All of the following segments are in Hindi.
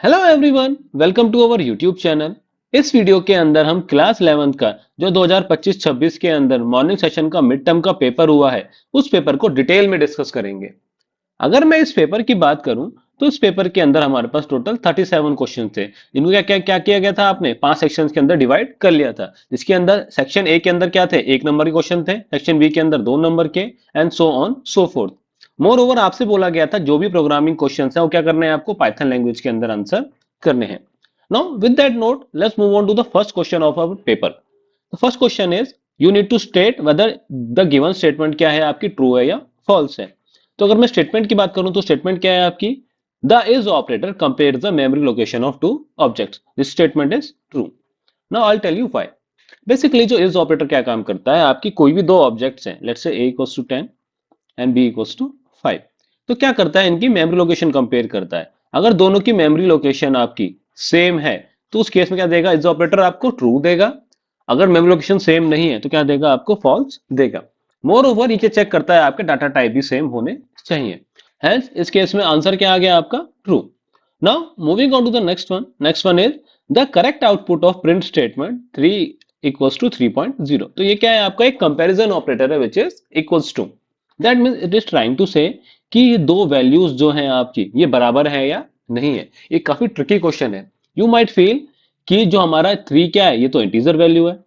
Hello everyone, welcome to our YouTube channel. इस वीडियो के अंदर हम क्लास 11th का जो 2025-26 के अंदर मॉर्निंग सेशन का मिड टर्म का पेपर हुआ है, उस पेपर को डिटेल में डिस्कस करेंगे। अगर मैं इस पेपर की बात करूं तो इस पेपर के अंदर हमारे पास टोटल 37 क्वेश्चन थे। इनको क्या क्या क्या किया गया था, आपने 5 सेक्शंस के अंदर डिवाइड कर लिया था, जिसके अंदर सेक्शन ए के अंदर क्या थे, 1 नंबर के क्वेश्चन थे, सेक्शन बी के अंदर 2 नंबर के, and so on so fourth. More over आपसे बोला गया था जो भी प्रोग्रामिंग क्वेश्चन है वो क्या करना है, आपको पाइथन लैंग्वेज के अंदर आंसर करने हैं। Now with that note let's move on to the first question of our paper. The first question is you need to state whether the given statement क्या है आपकी, ट्रू है या फॉल्स है। तो अगर मैं स्टेटमेंट की बात करूं तो स्टेटमेंट क्या है आपकी, the is operator compare the memory location of two objects, this statement is true. Now I tell you why. Basically जो इज ऑपरेटर क्या काम करता है, आपकी कोई भी दो ऑब्जेक्ट्स हैं, let's say a equals to 10 and b equals to 5, तो क्या करता है, इनकी मेमोरी लोकेशन कंपेयर करता है। अगर दोनों की मेमोरी लोकेशन आपकी सेम है तो उस केस में क्या देगा, इज ऑपरेटर आपको ट्रू देगा। अगर मेमोरी लोकेशन सेम नहीं है तो क्या देगा, आपको फॉल्स देगा। मोर ओवर ये चेक करता है आपके डाटा टाइप भी सेम होने चाहिए। हेंस इस केस में आंसर क्या आ गया आपका, true. Now moving on to the next one is the correct output of print statement 3 equals to 3.0। तो ये क्या है, आपका एक कंपैरिजन ऑपरेटर है which is equals to, that means it is trying to say कि ये दो वैल्यूज जो हैं आपकी ये बराबर है या नहीं है। ये काफी ट्रिकी क्वेश्चन है। यू माइट फील कि जो हमारा 3 क्या है, ये तो इंटीजर वैल्यू है,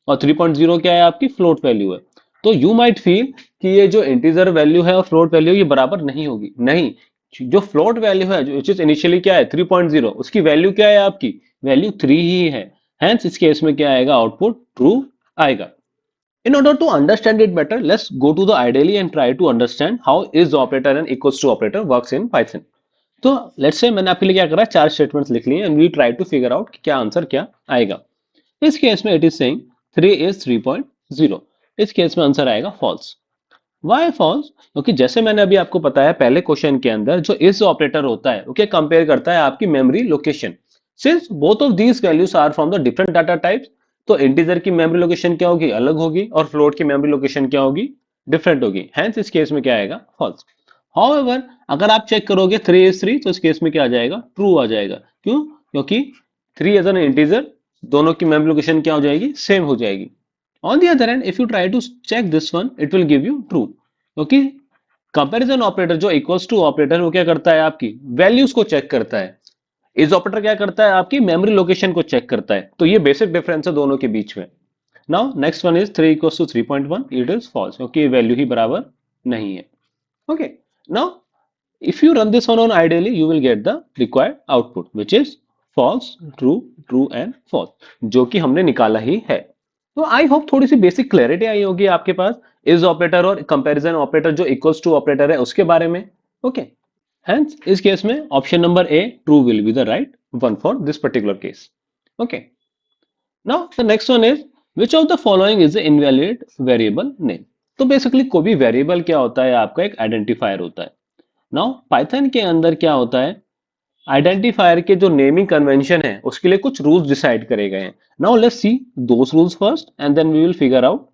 और 3.0 क्या है, आपकी फ्लोट वैल्यू है। तो यू माइट फील कि ये जो इंटीजर वैल्यू है और फ्लोट वैल्यू ये बराबर नहीं होगी। नहीं, जो फ्लोट वैल्यू है जो इनिशियली क्या है 3.0, उसकी वैल्यू क्या है, आपकी वैल्यू 3 ही है। हेंस इस केस में क्या आएगा, आउटपुट ट्रू आएगा। In order to understand it better, let's go to the IDLE and try to understand how is operator and equals to operator works in Python. तो लेट्स से मैंने आपके लिए क्या करा, चार स्टेटमेंट्स लिख लिए and we try to figure out कि क्या आंसर क्या आएगा। इस केस में इट इज सेइंग 3 इज 3.0, इस केस में आंसर आएगा फॉल्स। वाई फॉल्स, क्योंकि जैसे मैंने अभी आपको बताया पहले क्वेश्चन के अंदर जो इस ऑपरेटर होता है वो क्या कंपेयर करता है, आपकी memory location. Since both of these values are from the different data types, तो इंटीजर की मेमोरी लोकेशन क्या होगी, अलग होगी, और फ्लोट की मेमोरी लोकेशन क्या होगी, डिफरेंट होगी। हेंस इस केस में क्या आएगा, फॉल्स। हाउएवर अगर आप चेक करोगे 3 इज 3, तो इस केस में क्या आ जाएगा, ट्रू आ जाएगा। क्यों, क्योंकि 3 एज एन इंटीजर, दोनों की मेमोरी लोकेशन क्या हो जाएगी, सेम हो जाएगी। On the other hand if you try to check this one it will give you true, क्योंकि कंपैरिजन ऑपरेटर जो इक्वल्स टू ऑपरेटर वो क्या करता है, आपकी वैल्यूज को चेक करता है। इस ऑपरेटर क्या करता है, आपकी मेमोरी लोकेशन को चेक करता है। तो ये बेसिक डिफरेंस है दोनों के बीच में। Now next one is 3 equals to 3.1, it is false, क्योंकि ये वैल्यू ही बराबर नहीं है। Okay, now if you run this one on ideally you will get the required output which is false, true, true and false, जो कि हमने निकाला ही है। तो आई होप थोड़ी सी बेसिक क्लैरिटी आई होगी आपके पास इज ऑपरेटर और कंपैरिजन ऑपरेटर जो इक्वल्स टू ऑपरेटर है उसके बारे में। ओके, हेंस इस केस में option number A true will be the right one for this particular case. Okay, now the next one is which of the following is the invalid variable name. तो बेसिकली कोई भी वेरिएबल क्या होता है, आपका एक आइडेंटिफायर होता है। नाउ पाइथन के अंदर क्या होता है, आइडेंटिफायर के जो नेमिंग कन्वेंशन है उसके लिए कुछ रूल्स डिसाइड करे गए हैं। Now let's see those rules first and then we will figure out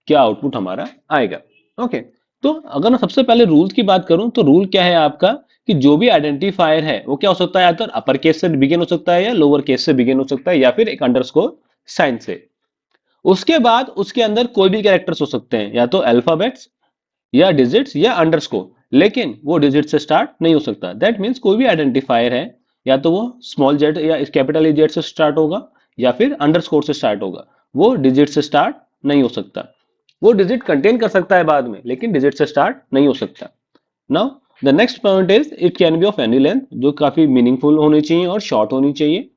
क्या आउटपुट हमारा आएगा। ओके, तो अगर मैं सबसे पहले रूल्स की बात करूं तो रूल क्या है आपका, कि जो भी आइडेंटिफायर है वो क्या हो सकता है, या तो अपर केस से बिगिन हो सकता है या लोअर केस से बिगिन हो सकता है या फिर एक अंडरस्कोर साइन से। उसके बाद उसके अंदर कोई भी कैरेक्टर्स हो सकते हैं, या तो अल्फाबेट्स या डिजिट्स या अंडरस्कोर, लेकिन वो डिजिट से स्टार्ट नहीं हो सकता। दैट मीन्स कोई भी आइडेंटिफायर है या तो वो स्मॉल जेड या कैपिटल जेड से स्टार्ट होगा या फिर अंडरस्कोर से स्टार्ट होगा, वो डिजिट से स्टार्ट नहीं हो सकता। वो डिजिट कंटेन कर सकता है बाद में, लेकिन डिजिट से स्टार्ट नहीं हो सकता। Now the next point is it can be of any length, जो काफी मीनिंगफुल होनी चाहिए और शॉर्ट होनी चाहिए।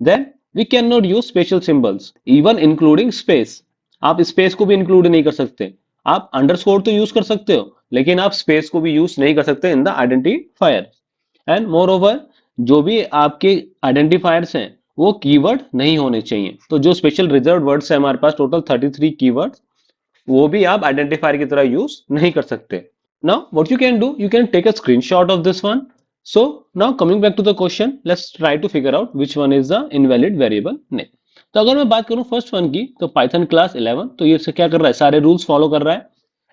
Then we can not use special symbols even including space, आप स्पेस को भी इंक्लूड नहीं कर सकते। आप अंडरस्कोर तो यूज कर सकते हो लेकिन आप स्पेस को भी यूज नहीं कर सकते in the identifier. And more over जो भी आपके आइडेंटिफायर्स हैं वो कीवर्ड नहीं होने चाहिए। तो जो स्पेशल रिजर्व वर्ड्स है हमारे पास टोटल 33 कीवर्ड्स, वो भी आप आइडेंटिफायर की तरह यूज नहीं कर सकते। Now what you can do, you can take a screenshot of this one. So now coming back to the question, let's try to figure out which one is the invalid variable name. तो अगर मैं बात करूं फर्स्ट वन की, तो पाइथन क्लास 11, तो ये क्या कर रहा है, सारे रूल्स फॉलो कर रहा है,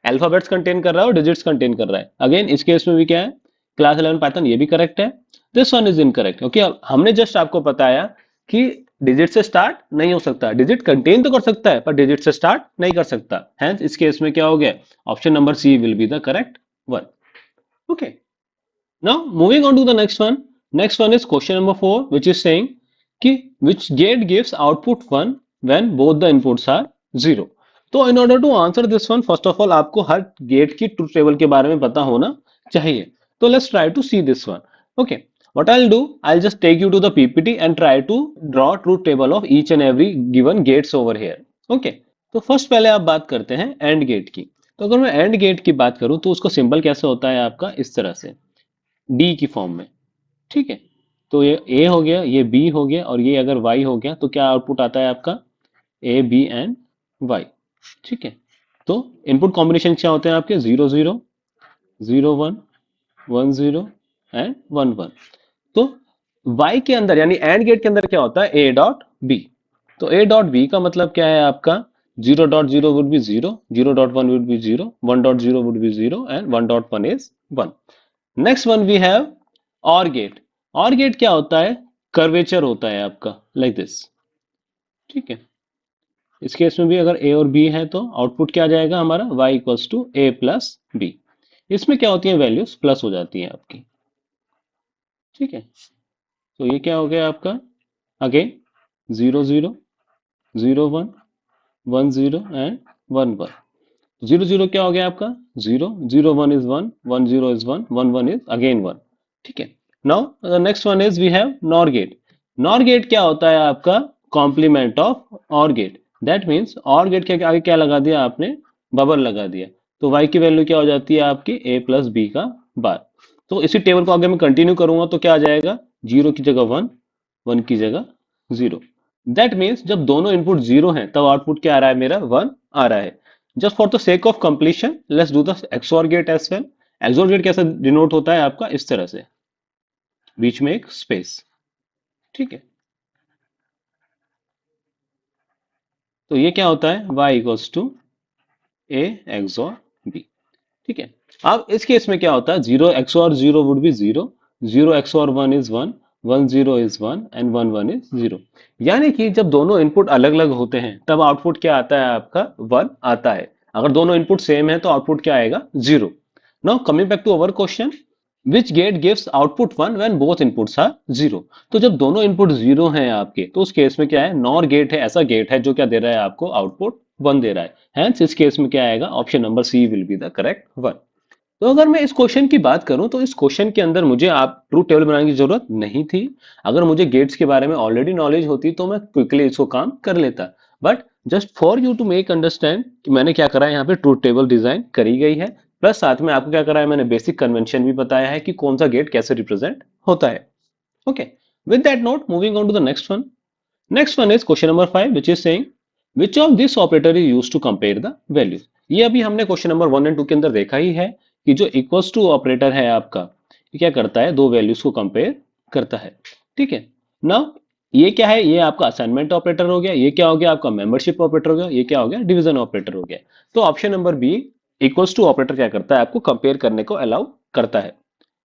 अल्फाबेट्स कंटेन कर रहा है और डिजिट्स कंटेन कर रहा है। अगेन इस केस में भी क्या है, क्लास 11 पाइथन ये भी करेक्ट है। दिस वन इज इनकरेक्ट, क्योंकि हमने जस्ट आपको बताया कि डिजिट से स्टार्ट नहीं हो सकता, डिजिट कंटेन तो कर सकता है पर डिजिट से स्टार्ट नहीं कर सकता। हैंस इस केस में क्या हो गया, option number C will be the correct one. Okay, now moving on to the next one. Next one is question number 4, which is saying कि which gate gives output 1 when both the inputs are 0. तो in order to answer this one, first of all आपको हर गेट की ट्रूथ टेबल के बारे में पता होना चाहिए। तो let's try to see this one. Okay, what I'll do, I'll just take you to the PPT and try to draw truth table of each and every given gates over here. Okay, तो फर्स्ट पहले आप बात करते हैं एंड गेट की। तो अगर मैं एंड गेट की बात करूं तो उसको सिंबल कैसे होता है आपका, इस तरह से डी की फॉर्म में। ठीक है, तो ये ए हो गया, ये बी हो गया, और ये अगर वाई हो गया तो क्या आउटपुट आता है आपका, ए बी एंड वाई। ठीक है, तो इनपुट कॉम्बिनेशन क्या होते हैं आपके, 0 0 0 1 1 0 एंड 1 1। तो वाई के अंदर यानी एंड गेट के अंदर क्या होता है, ए डॉट बी। तो ए डॉट बी का मतलब क्या है आपका, 0.0 would be 0, 0.1 would be 0, 1.0 would be 0 and 1.1 is 1। Next one we have or gate. Or gate क्या होता है, कर्वेचर होता है आपका, लाइक दिस। ठीक है, इस केस में भी अगर ए और बी है तो आउटपुट क्या आ जाएगा हमारा, y equals to a plus b. इसमें क्या होती है, वैल्यूज प्लस हो जाती हैं आपकी। ठीक है, तो ये क्या हो गया आपका, अगेन 0 0 0 1 1 0 एंड 1 1। 0 0 क्या हो गया आपका, 0 0 1 इज 1 1 0 इज 1 1 1 इज अगेन 1। ठीक है, now the next one is we have nor gate. Nor gate क्या होता है आपका, complement of or gate. That means or gate के आगे क्या लगा दिया आपने, बबल लगा दिया। तो y की वैल्यू क्या हो जाती है आपकी, a प्लस बी का बार। तो इसी टेबल को आगे मैं कंटिन्यू करूंगा तो क्या आ जाएगा, 0 की जगह 1, 1 की जगह 0। दैट मीन्स जब दोनों इनपुट 0 हैं तब आउटपुट क्या आ रहा है मेरा, 1 आ रहा है। Just for the sake of completion let's do the XOR gate as well. XOR gate कैसे डिनोट होता है आपका, इस तरह से, बीच में एक स्पेस। ठीक है, तो ये क्या होता है, y equals to a XOR b. ठीक है, अब इस केस में क्या होता है, 0 XOR 0 would be 0, 0 XOR 1 is 1, 1 0 is 1 and 1 1 is 0। यानी कि जब दोनों इनपुट अलग अलग होते हैं तब आउटपुट क्या आता है आपका, 1 आता है। अगर दोनों इनपुट सेम है तो आउटपुट क्या आएगा, 0। Now coming back to our question, which gate gives output 1 when both inputs are 0। तो जब दोनों इनपुट 0 हैं आपके तो उस केस में क्या है, नॉर गेट है, ऐसा गेट है जो क्या दे रहा है आपको, आउटपुट 1 दे रहा है। हेंस इस केस में क्या आएगा, option number C will be the correct one. तो अगर मैं इस क्वेश्चन की बात करूं तो इस क्वेश्चन के अंदर मुझे आप ट्रूथ टेबल बनाने की जरूरत नहीं थी। अगर मुझे गेट्स के बारे में ऑलरेडी नॉलेज होती तो मैं क्विकली इसको काम कर लेता। But just for you to make understand कि मैंने क्या करा है, यहाँ पे ट्रूथ टेबल डिजाइन करी गई है, प्लस साथ में आपको क्या करा है, मैंने बेसिक कन्वेंशन भी बताया है कि कौन सा गेट कैसे रिप्रेजेंट होता है। Okay, with that note moving on to the next one. Next one is question number 5 which is saying which of this operator is used to compare the values. ये अभी हमने क्वेश्चन नंबर 1 एंड 2 के अंदर देखा ही है कि जो इक्वल्स टू ऑपरेटर है आपका, ये क्या करता है, दो वैल्यूज को कंपेयर करता है। ठीक है, नाउ ये क्या है, ये आपका असाइनमेंट ऑपरेटर हो गया, ये क्या हो गया आपका मेंबरशिप ऑपरेटर हो गया, ये क्या हो गया, डिवीजन ऑपरेटर हो गया। तो option number B equals to operator क्या करता है, आपको कंपेयर करने को अलाउ करता है।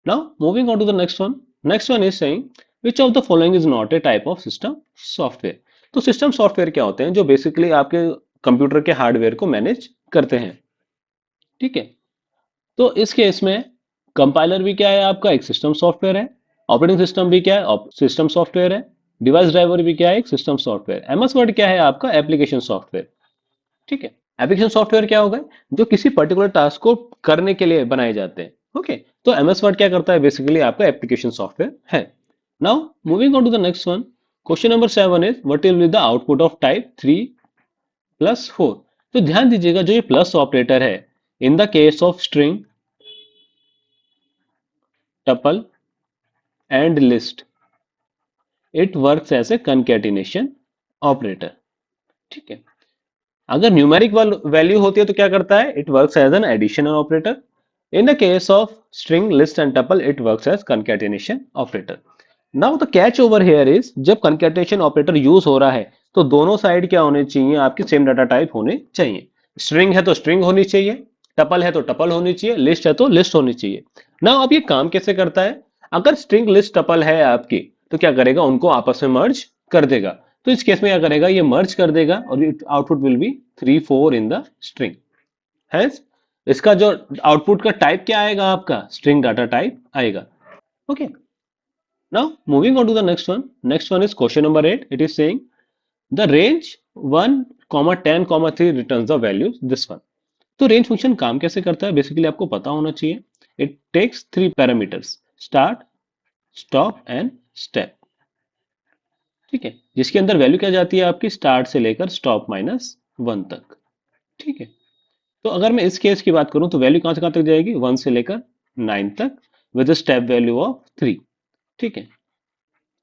Now moving on to the next one. Next one is saying which of the following is not a type of system software. तो सिस्टम सॉफ्टवेयर क्या होते हैं, जो बेसिकली आपके कंप्यूटर के हार्डवेयर को मैनेज करते हैं। ठीक है, तो इस केस में कंपाइलर भी क्या है आपका, एक सिस्टम सॉफ्टवेयर है। ऑपरेटिंग सिस्टम भी क्या है, सिस्टम सॉफ्टवेयर है। डिवाइस ड्राइवर भी क्या है, एक सिस्टम सॉफ्टवेयर। एमएस वर्ड क्या है आपका, एप्लीकेशन सॉफ्टवेयर। ठीक है, एप्लीकेशन सॉफ्टवेयर क्या होगा, जो किसी पर्टिकुलर टास्क को करने के लिए बनाए जाते हैं। ओके, तो एमएस वर्ड क्या करता है, बेसिकली आपका एप्लीकेशन सॉफ्टवेयर है। Now moving on to the next one, question number 7 is what will be the output of type 3+4। तो ध्यान दीजिएगा, जो ये प्लस ऑपरेटर है, in the case of string, tuple and list, it works as a concatenation operator। ठीक है, अगर न्यूमेरिक वैल्यू होती है तो क्या करता है, it works as an addition operator. In the case of string, list and tuple, it works as concatenation operator. Now the catch over here is, जब कंकैटिनेशन ऑपरेटर यूज हो रहा है तो दोनों साइड क्या होने चाहिए, आपकी सेम डाटा टाइप होने चाहिए। स्ट्रिंग है तो स्ट्रिंग होनी चाहिए, टपल है तो टपल होनी चाहिए, लिस्ट है तो लिस्ट होनी चाहिए। ना अब ये काम कैसे करता है, अगर स्ट्रिंग लिस्ट टपल है आपकी तो क्या करेगा, उनको आपस में मर्ज कर देगा। तो इस केस में क्या करेगा, ये मर्ज कर देगा और output will be 3 4 in the string. Hence इसका जो आउटपुट का टाइप क्या आएगा, आपका स्ट्रिंग डाटा टाइप आएगा। Okay, now moving on to the next one. Next one is question number 8। It is saying the range 1 10 3 returns the values this one. तो रेंज फंक्शन काम कैसे करता है, बेसिकली आपको पता होना चाहिए। It takes 3 parameters, start, stop and step. ठीक है, जिसके अंदर वैल्यू क्या जाती है आपकी, स्टार्ट से लेकर स्टॉप -1 तक। ठीक है, तो अगर मैं इस केस की बात करूं तो वैल्यू कहां से कहां तक जाएगी, 1 से लेकर 9 तक विद स्टेप वैल्यू ऑफ 3। ठीक है,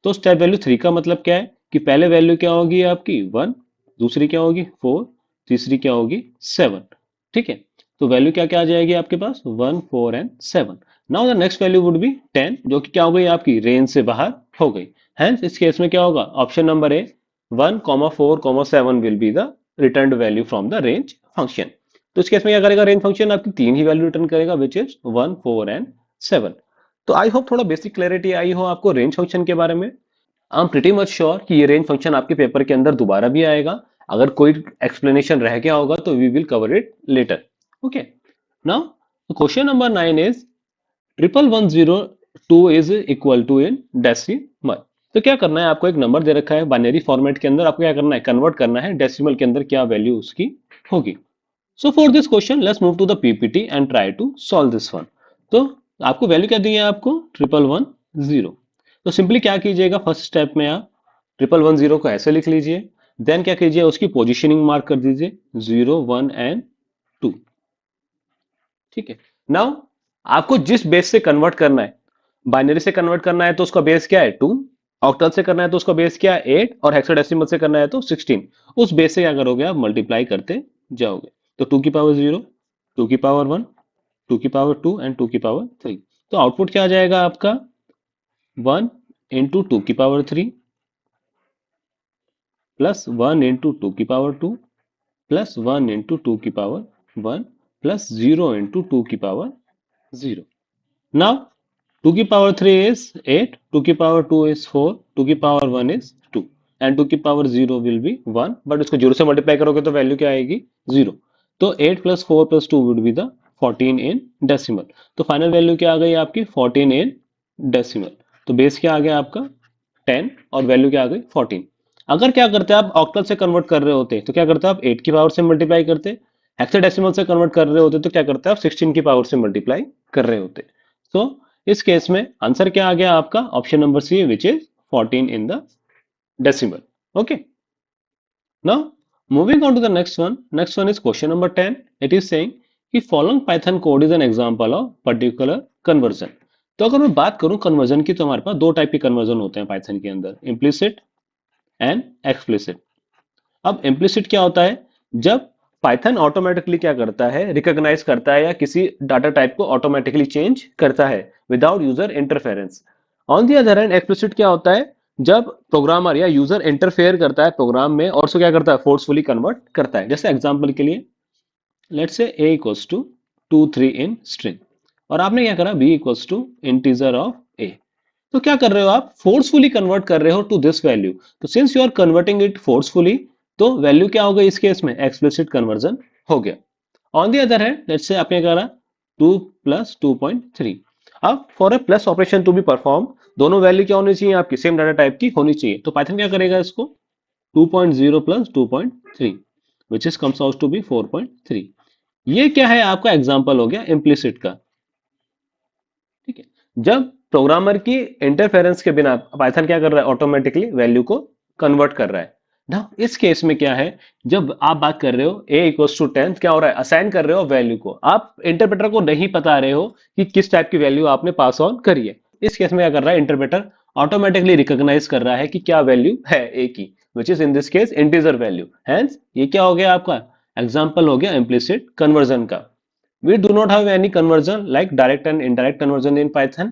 तो स्टेप वैल्यू 3 का मतलब क्या है कि पहले वैल्यू क्या होगी आपकी 1, दूसरी क्या होगी 4, तीसरी क्या होगी 7। ठीक है, तो वैल्यू क्या क्या आ जाएगी आपके पास, 1 4 and 7। Now the next value would be 10, जो कि क्या हो गई आपकी रेंज से बाहर हो गई। हेंस इस केस में क्या होगा, option number A 1 4 7 will be the return value from the range function. तो इस केस में क्या करेगा, रेंज फंक्शन आपकी तीन ही वैल्यू रिटर्न करेगा विच इज 1 4 एंड 7। तो आई होप थोड़ा बेसिक क्लैरिटी आई हो आपको रेंज फंक्शन के बारे में। I am pretty much sure कि ये रेंज फंक्शन आपके पेपर के अंदर दोबारा भी आएगा। अगर कोई एक्सप्लेनेशन रह गया होगा तो we will cover it later. Okay, now question number 9 is 11102 is equal to in decimal. तो क्या करना है, आपको एक नंबर दे रखा है बाइनरी फॉर्मेट के अंदर, आपको क्या करना है, कन्वर्ट करना है डेसिमल के अंदर क्या वैल्यू उसकी होगी। So for this question let's move to the PPT and try to solve this one. तो आपको वैल्यू क्या दी है, आपको 1110। तो सिंपली क्या कीजिएगा, फर्स्ट स्टेप में आप 1110 को ऐसे लिख लीजिए, देन क्या कीजिए, उसकी पोजीशनिंग मार्क कर दीजिए 0 1 एंड 2। ठीक है, नाउ आपको जिस बेस से कन्वर्ट करना है, बाइनरी से कन्वर्ट करना है तो उसका बेस क्या है 2, ऑक्टल से करना है तो उसका बेस क्या है 8, और हेक्साडेसिमल से करना है तो 16। उस बेस से क्या करोगे, आप मल्टीप्लाई करते जाओगे। तो 2 की पावर 0, 2 की पावर 1, 2 की पावर 2 एंड 2 की पावर 3। तो आउटपुट क्या आ जाएगा आपका, 1 इंटू 2 की पावर 3 प्लस 1 इंटू 2 की पावर 2 प्लस 1 इंटू 2 की पावर 1 प्लस 0 इंटू 2 की पावर 0। नाउ 2 की पावर 3 is 8, 2 की पावर 2 is 4, 2 की पावर 1 is 2 and 2 की पावर 0 will be 1, बट उसको 0 से मल्टीप्लाई करोगे तो वैल्यू क्या आएगी 0। तो 8 plus 4 plus 2 would be the 14 in decimal. तो फाइनल वैल्यू क्या आ गई आपकी 14 in डेसिमल। तो बेस क्या आ गया आपका 10 और वैल्यू क्या आ गई 14। अगर क्या करते आप ऑक्टल से कन्वर्ट कर रहे होते तो क्या करते आप 8 की पावर से मल्टीप्लाई करते, हेक्साडेसिमल से कन्वर्ट कर रहे होते तो क्या करते आप 16 की पावर से मल्टीप्लाई कर रहे होते। तो इस केस में आंसर क्या आ गया आपका, option number C which is 14 in the decimal. Okay, now moving on to the next one. Next one is question number 10। It is saying कि following Python code is an example of particular conversion. तो अगर मैं बात करूं कन्वर्जन की, तो हमारे पास दो टाइप के कन्वर्जन होते हैं पाइथन के अंदर, इम्प्लिसिट एंड एक्सप्लिसिट। अब इम्प्लिसिट क्या होता है, जब पाइथन ऑटोमेटिकली क्या करता है, रिकॉग्नाइज करता है या किसी डाटा टाइप को ऑटोमेटिकली चेंज करता है without user interference. On the other hand explicit क्या होता है, जब प्रोग्रामर या यूजर इंटरफेयर करता है प्रोग्राम में और उसको क्या करता है, फोर्सफुली कन्वर्ट करता है। जैसे एग्जांपल के लिए let's say a equals to 2 3 in string, और आपने क्या करा b equals to integer of a। तो क्या कर रहे हो आप, फोर्सफुली कन्वर्ट कर रहे हो टू दिस वैल्यू। तो since you are converting it forcefully, तो वैल्यू क्या हो गई इस केस में, एक्सप्लिसिट कन्वर्जन हो गया। On the other hand let's say आपने करा 2 प्लस 2.3। अब for a plus operation to be perform, दोनों वैल्यू क्या होनी चाहिए आपकी, सेम डाटा टाइप की होनी चाहिए। तो पाइथन क्या करेगा इसको, 2.0 plus 2.3 which is comes out to be 4.3। ये क्या है आपका एग्जांपल हो गया इम्प्लिसिट का। ठीक है, जब प्रोग्रामर की इंटरफेरेंस के बिना पाइथन क्या कर रहा है, ऑटोमेटिकली वैल्यू को कन्वर्ट कर रहा है ना। इस केस में क्या है, जब आप बात कर रहे हो a इक्वल्स टू 10, क्या हो रहा है, असाइन कर रहे हो वैल्यू को, आप इंटरप्रेटर को नहीं बता रहे हो कि किस टाइप की वैल्यू आपने पास ऑन करी है। इस केस में क्या कर रहा है, इंटरप्रेटर ऑटोमेटिकली रिकॉग्नाइज कर रहा है कि क्या वैल्यू है a की, which is in this case integer value. Hence ये क्या हो गया आपका एग्जाम्पल हो गया इम्प्लिसिट कन्वर्जन का। We do not have any conversion like direct and indirect conversion in Python.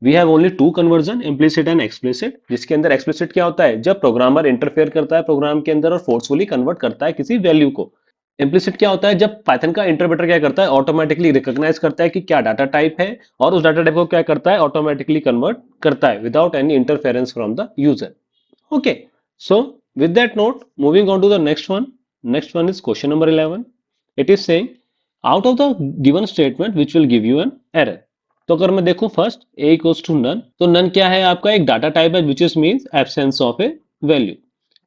We have only two conversion, implicit and explicit, जिसके अंदर explicit क्या होता है, जब प्रोग्रामर इंटरफेयर करता है प्रोग्राम के अंदर और फोर्सफुली कन्वर्ट करता है किसी वैल्यू को। इम्प्लिसिट क्या होता है, जब पाइथन का इंटरप्रेटर क्या करता है, ऑटोमेटिकली रिकॉग्नाइज करता है कि क्या डाटा टाइप है, और उस डाटा टाइप को क्या करता है, ऑटोमेटिकली कन्वर्ट करता है without any interference from the user. Okay, so with that note, moving on to the next one. Next one is question number 11. It is saying out of the given statement which will give you an error. तो अगर मैं देखूं first a equals to none, तो none क्या है आपका, एक डाटा टाइप है which is means absence of a value.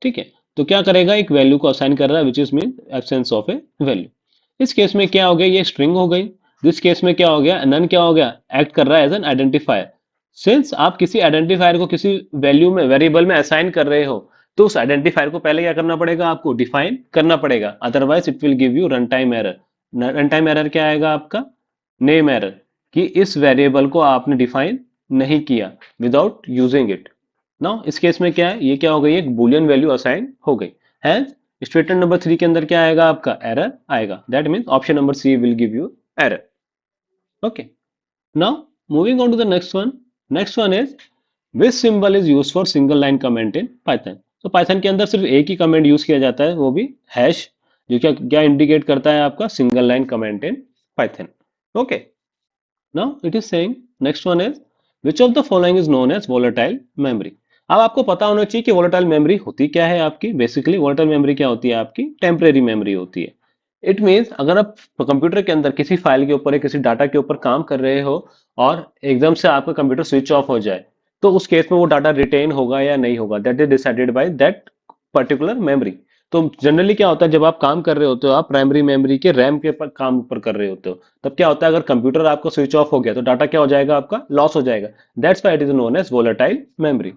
ठीक है, तो क्या करेगा, एक वैल्यू को असाइन कर रहा है which is mean absence of a value. इस केस में क्या हो गया, ये स्ट्रिंग हो गई. दिस केस में क्या हो गया, नन क्या हो गया, एक्ट कर रहा है एज एन आइडेंटिफायर. सिंस आप किसी आइडेंटिफायर को किसी वैल्यू में, वेरिएबल में असाइन कर रहे हो, तो उस आइडेंटिफायर को पहले क्या करना पड़ेगा, आपको डिफाइन करना पड़ेगा, otherwise it will give you run time error. Run time error क्या आएगा आपका, नेम एरर, कि इस वेरिएबल को आपने डिफाइन नहीं किया विदाउट यूजिंग इट. नाउ इस केस में क्या है, ये क्या हो गई, एक बुलियन वैल्यू असाइन हो गई. हैंस स्टेटमेंट नंबर 3 के अंदर क्या आएगा आपका, एरर आएगा. That means option number C will give you error. Okay, now moving on to the next one. Next one is which symbol is use for single line comment in Python. तो पाइथन के अंदर सिर्फ एक ही कमेंट यूज किया जाता है, वो भी हैश, जो क्या क्या इंडिकेट करता है आपका, single line comment in Python. Okay, now it is saying next one is which of the following is known as volatile memory. अब आपको पता होना चाहिए कि वोलेटाइल मेमोरी होती क्या है आपकी. बेसिकली वोलेटाइल मेमोरी क्या होती है आपकी, टेम्परेरी मेमोरी होती है. इट मीन्स अगर आप कंप्यूटर के अंदर किसी फाइल के ऊपर या किसी डाटा के ऊपर काम कर रहे हो और एकदम से आपका कंप्यूटर स्विच ऑफ हो जाए, तो उस केस में वो डाटा रिटेन होगा या नहीं होगा, that is decided by that particular memory. तो जनरली क्या होता है, जब आप काम कर रहे होते हो, आप प्राइमरी मेमोरी के रैम के पर काम ऊपर कर रहे होते हो, तब क्या होता है, अगर कंप्यूटर आपका स्विच ऑफ हो गया तो डाटा क्या हो जाएगा, आपका लॉस हो जाएगा. That's why it is known as volatile memory.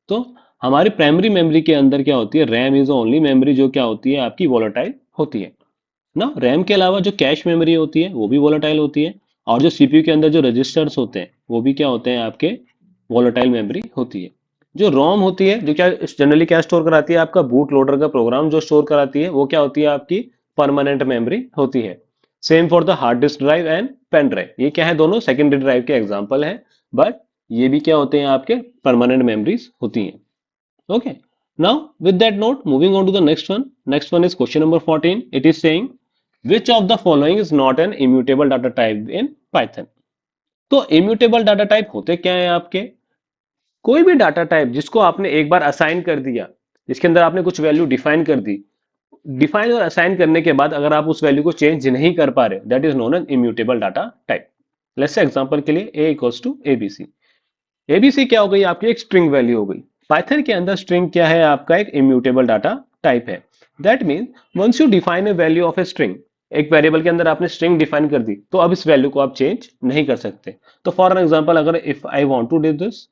तो हमारी प्राइमरी मेमोरी के अंदर क्या होती है, रैम इज ओनली मेमोरी जो क्या होती है आपकी, वोलेटाइल होती है ना. रैम के अलावा जो कैश मेमोरी होती है वो भी वोलेटाइल होती है, और जो सीपीयू के अंदर जो रजिस्टर्स होते हैं वो भी क्या होते हैं आपके, वोलेटाइल मेमोरी होती है. जो रोम होती है, जो क्या जनरली क्या स्टोर कराती है, आपका बूट लोडर का प्रोग्राम जो स्टोर कराती है, वो क्या होती है आपकी, परमानेंट मेमोरी होती है. Same for the hard disk drive and pen drive, ये क्या है, दोनों सेकेंडरी ड्राइव के एग्जाम्पल है, बट ये भी क्या होते हैं आपके, परमानेंट मेमोरीज होती हैं. Okay. Now, with that note, moving on to the next one. Next one is question number 14. It is saying, which of the following is not an immutable data type in Python? तो immutable data type होते क्या है आपके, कोई भी डाटा टाइप जिसको आपने एक बार असाइन कर दिया, जिसके अंदर आपने कुछ वैल्यू डिफाइन कर दी, डिफाइन और असाइन करने के बाद अगर आप उस वैल्यू को चेंज नहीं कर पा रहे, that is known an immutable data type. Let's say example के लिए a equals to abc. ABC क्या हो गई आपकी, एक स्ट्रिंग वैल्यू हो गई. पाइथन के अंदर स्ट्रिंग क्या है आपका, एक इम्यूटेबल डाटा टाइप है. That mean once you define a value of a string, एक वेरिएबल के अंदर आपने स्ट्रिंग डिफाइन कर दी, तो अब इस वैल्यू को आप चेंज नहीं कर सकते. तो फॉर एन एग्जांपल, अगर if I want to do this,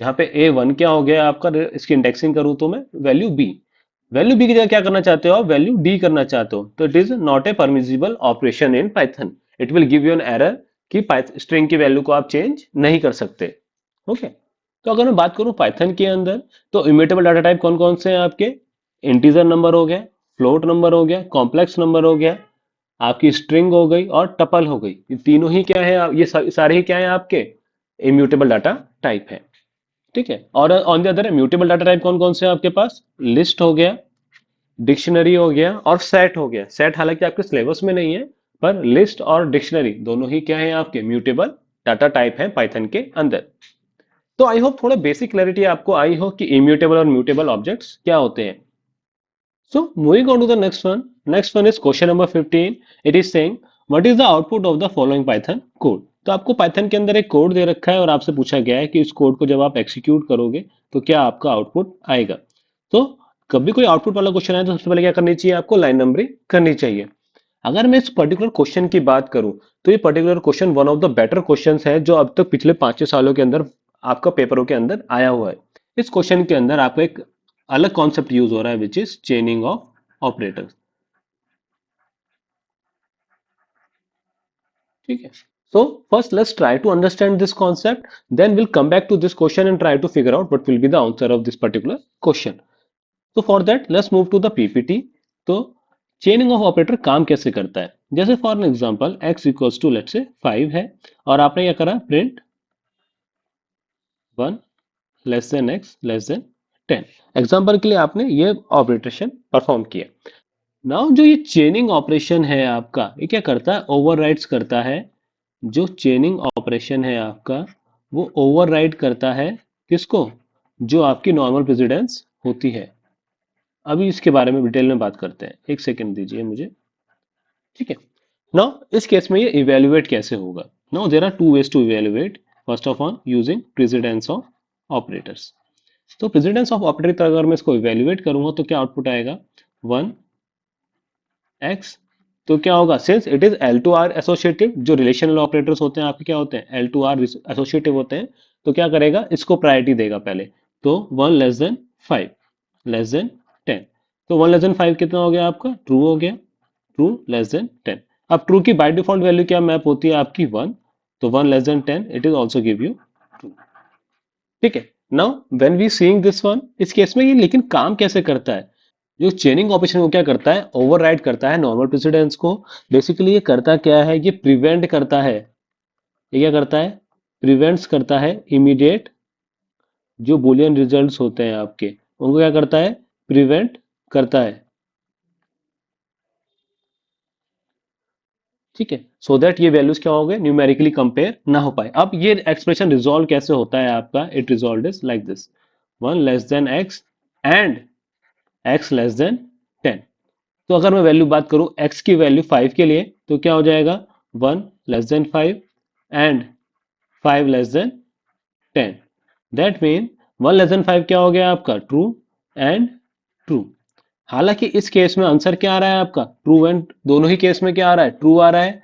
जहां पे a1 क्या हो गया आपका, इसकी इंडेक्सिंग करूं तो मैं वैल्यू b, वैल्यू b की जगह क्या करना चाहते हो आप, वैल्यू d करना चाहते हो, तो it is not A permissible operation in Python. It will give you an error कि स्ट्रिंग की वैल्यू को आप चेंज नहीं कर सकते. ओके, तो अगर मैं बात करूं पाइथन के अंदर, तो इम्यूटेबल डाटा टाइप कौन कौन से हैं आपके, इंटीजर नंबर हो गया, फ्लोट नंबर हो गया, कॉम्प्लेक्स नंबर हो गया, आपकी स्ट्रिंग हो गई और टपल हो गई. ये तीनों ही क्या है, ये सारे ही क्या है आपके, इम्यूटेबल डाटा टाइप है. ठीक है, और on the other mutable data type कौन कौन से हैं आपके पास, लिस्ट हो गया, डिक्शनरी हो गया और सेट हो गया. सेट हालांकि आपके सिलेबस में नहीं है, पर लिस्ट और डिक्शनरी दोनों ही क्या है आपके, म्यूटेबल डाटा टाइप है पाइथन के अंदर. तो आई होप थोड़ा बेसिक क्लैरिटी आपको आई हो कि इम्यूटेबल और म्यूटेबल ऑब्जेक्ट्स क्या होते हैं. So moving on to the next one. Next one is question number 15. It is saying what is the output of the following Python code. तो आपको पाइथन के अंदर एक कोड दे रखा है और आपसे पूछा गया है कि इस कोड को जब आप एग्जीक्यूट करोगे तो क्या आपका आउटपुट आएगा. तो कभी कोई आउटपुट वाला क्वेश्चन आए तो सबसे पहले क्या करनी चाहिए, आपको लाइन नंबरिंग करनी चाहिए. अगर मैं इस पर्टिकुलर क्वेश्चन की बात करूं, तो ये particular question one of the better question है जो अब तक पिछले 5-6 सालों के अंदर आपका पेपरों के अंदर आया हुआ है. इस क्वेश्चन के अंदर आपको एक अलग कॉन्सेप्ट यूज हो रहा है which is chaining of operators. ठीक है, so first let's try to understand this concept, then will come back to this question and try to figure out what will be the answer of this particular question. तो for that let's move to the PPT. तो चेनिंग ऑफ ऑपरेटर काम कैसे करता है, जैसे for an example x equals to let's say 5 है, और आपने क्या करा, print 1 less than x less than 10. Example के लिए आपने ये ऑपरेशन परफॉर्म किया. नाउ जो ये चेनिंग ऑपरेशन है आपका, ये क्या करता है, ओवरराइड्स करता है। जो चेनिंग ऑपरेशन है आपका, वो ओवरराइड करता है किसको, जो आपकी नॉर्मल प्रेसिडेंस होती है। अभी इसके बारे में डिटेल में बात करते हैं, एक सेकंड दीजिए मुझे। ठीक है। नाउ इस केस में ये इवेल्युएट कैसे होगा। Now there are two ways to evaluate. First of all using precedence of operators. तो प्रेसिडेंस ऑफ ऑपरेटर अगर मैं इसको इवेल्युएट करूंगा तो क्या आउटपुट आएगा, वन एक्स। तो क्या होगा, since it is L to R associative, जो रिलेशनल ऑपरेटर्स होते हैं आपके क्या होते हैं, एल टू आर एसोसिएटिव होते हैं। तो क्या करेगा, इसको प्रायोरिटी देगा पहले। तो one less than five, less than ten. तो वन लेस देन फाइव कितना हो गया आपका, ट्रू हो गया। True less than ten. अब ट्रू की बाय डिफॉल्ट वैल्यू क्या मैप होती है आपकी, वन। तो one less than ten, it is also give you true. ठीक है। Now when we seeing this one, इस केस में ये लेकिन काम कैसे करता है। जो चेनिंग ऑपरेशन को क्या करता है, ओवरराइड करता है नॉर्मल प्रेसिडेंस को। बेसिकली ये करता क्या है, ये प्रिवेंट करता है। ये क्या करता है, प्रिवेंट्स करता है इमीडिएट जो बुलियन रिजल्ट्स होते हैं आपके, उनको क्या करता है, प्रिवेंट करता है। ठीक है। सो दैट ये वैल्यूज क्या हो गए, न्यूमेरिकली कंपेयर ना हो पाए। अब ये एक्सप्रेशन रिजॉल्व कैसे होता है आपका, it resolve is like this, one less than x and x less than ten. तो अगर मैं वैल्यू बात करूं x की वैल्यू 5 के लिए, तो क्या हो जाएगा, one less than five and five less than ten. That mean one less than five क्या हो गया आपका, ट्रू एंड ट्रू। हालांकि इस केस में आंसर क्या आ रहा है आपका, ट्रू एंड, दोनों ही केस में क्या आ रहा है, ट्रू आ रहा है।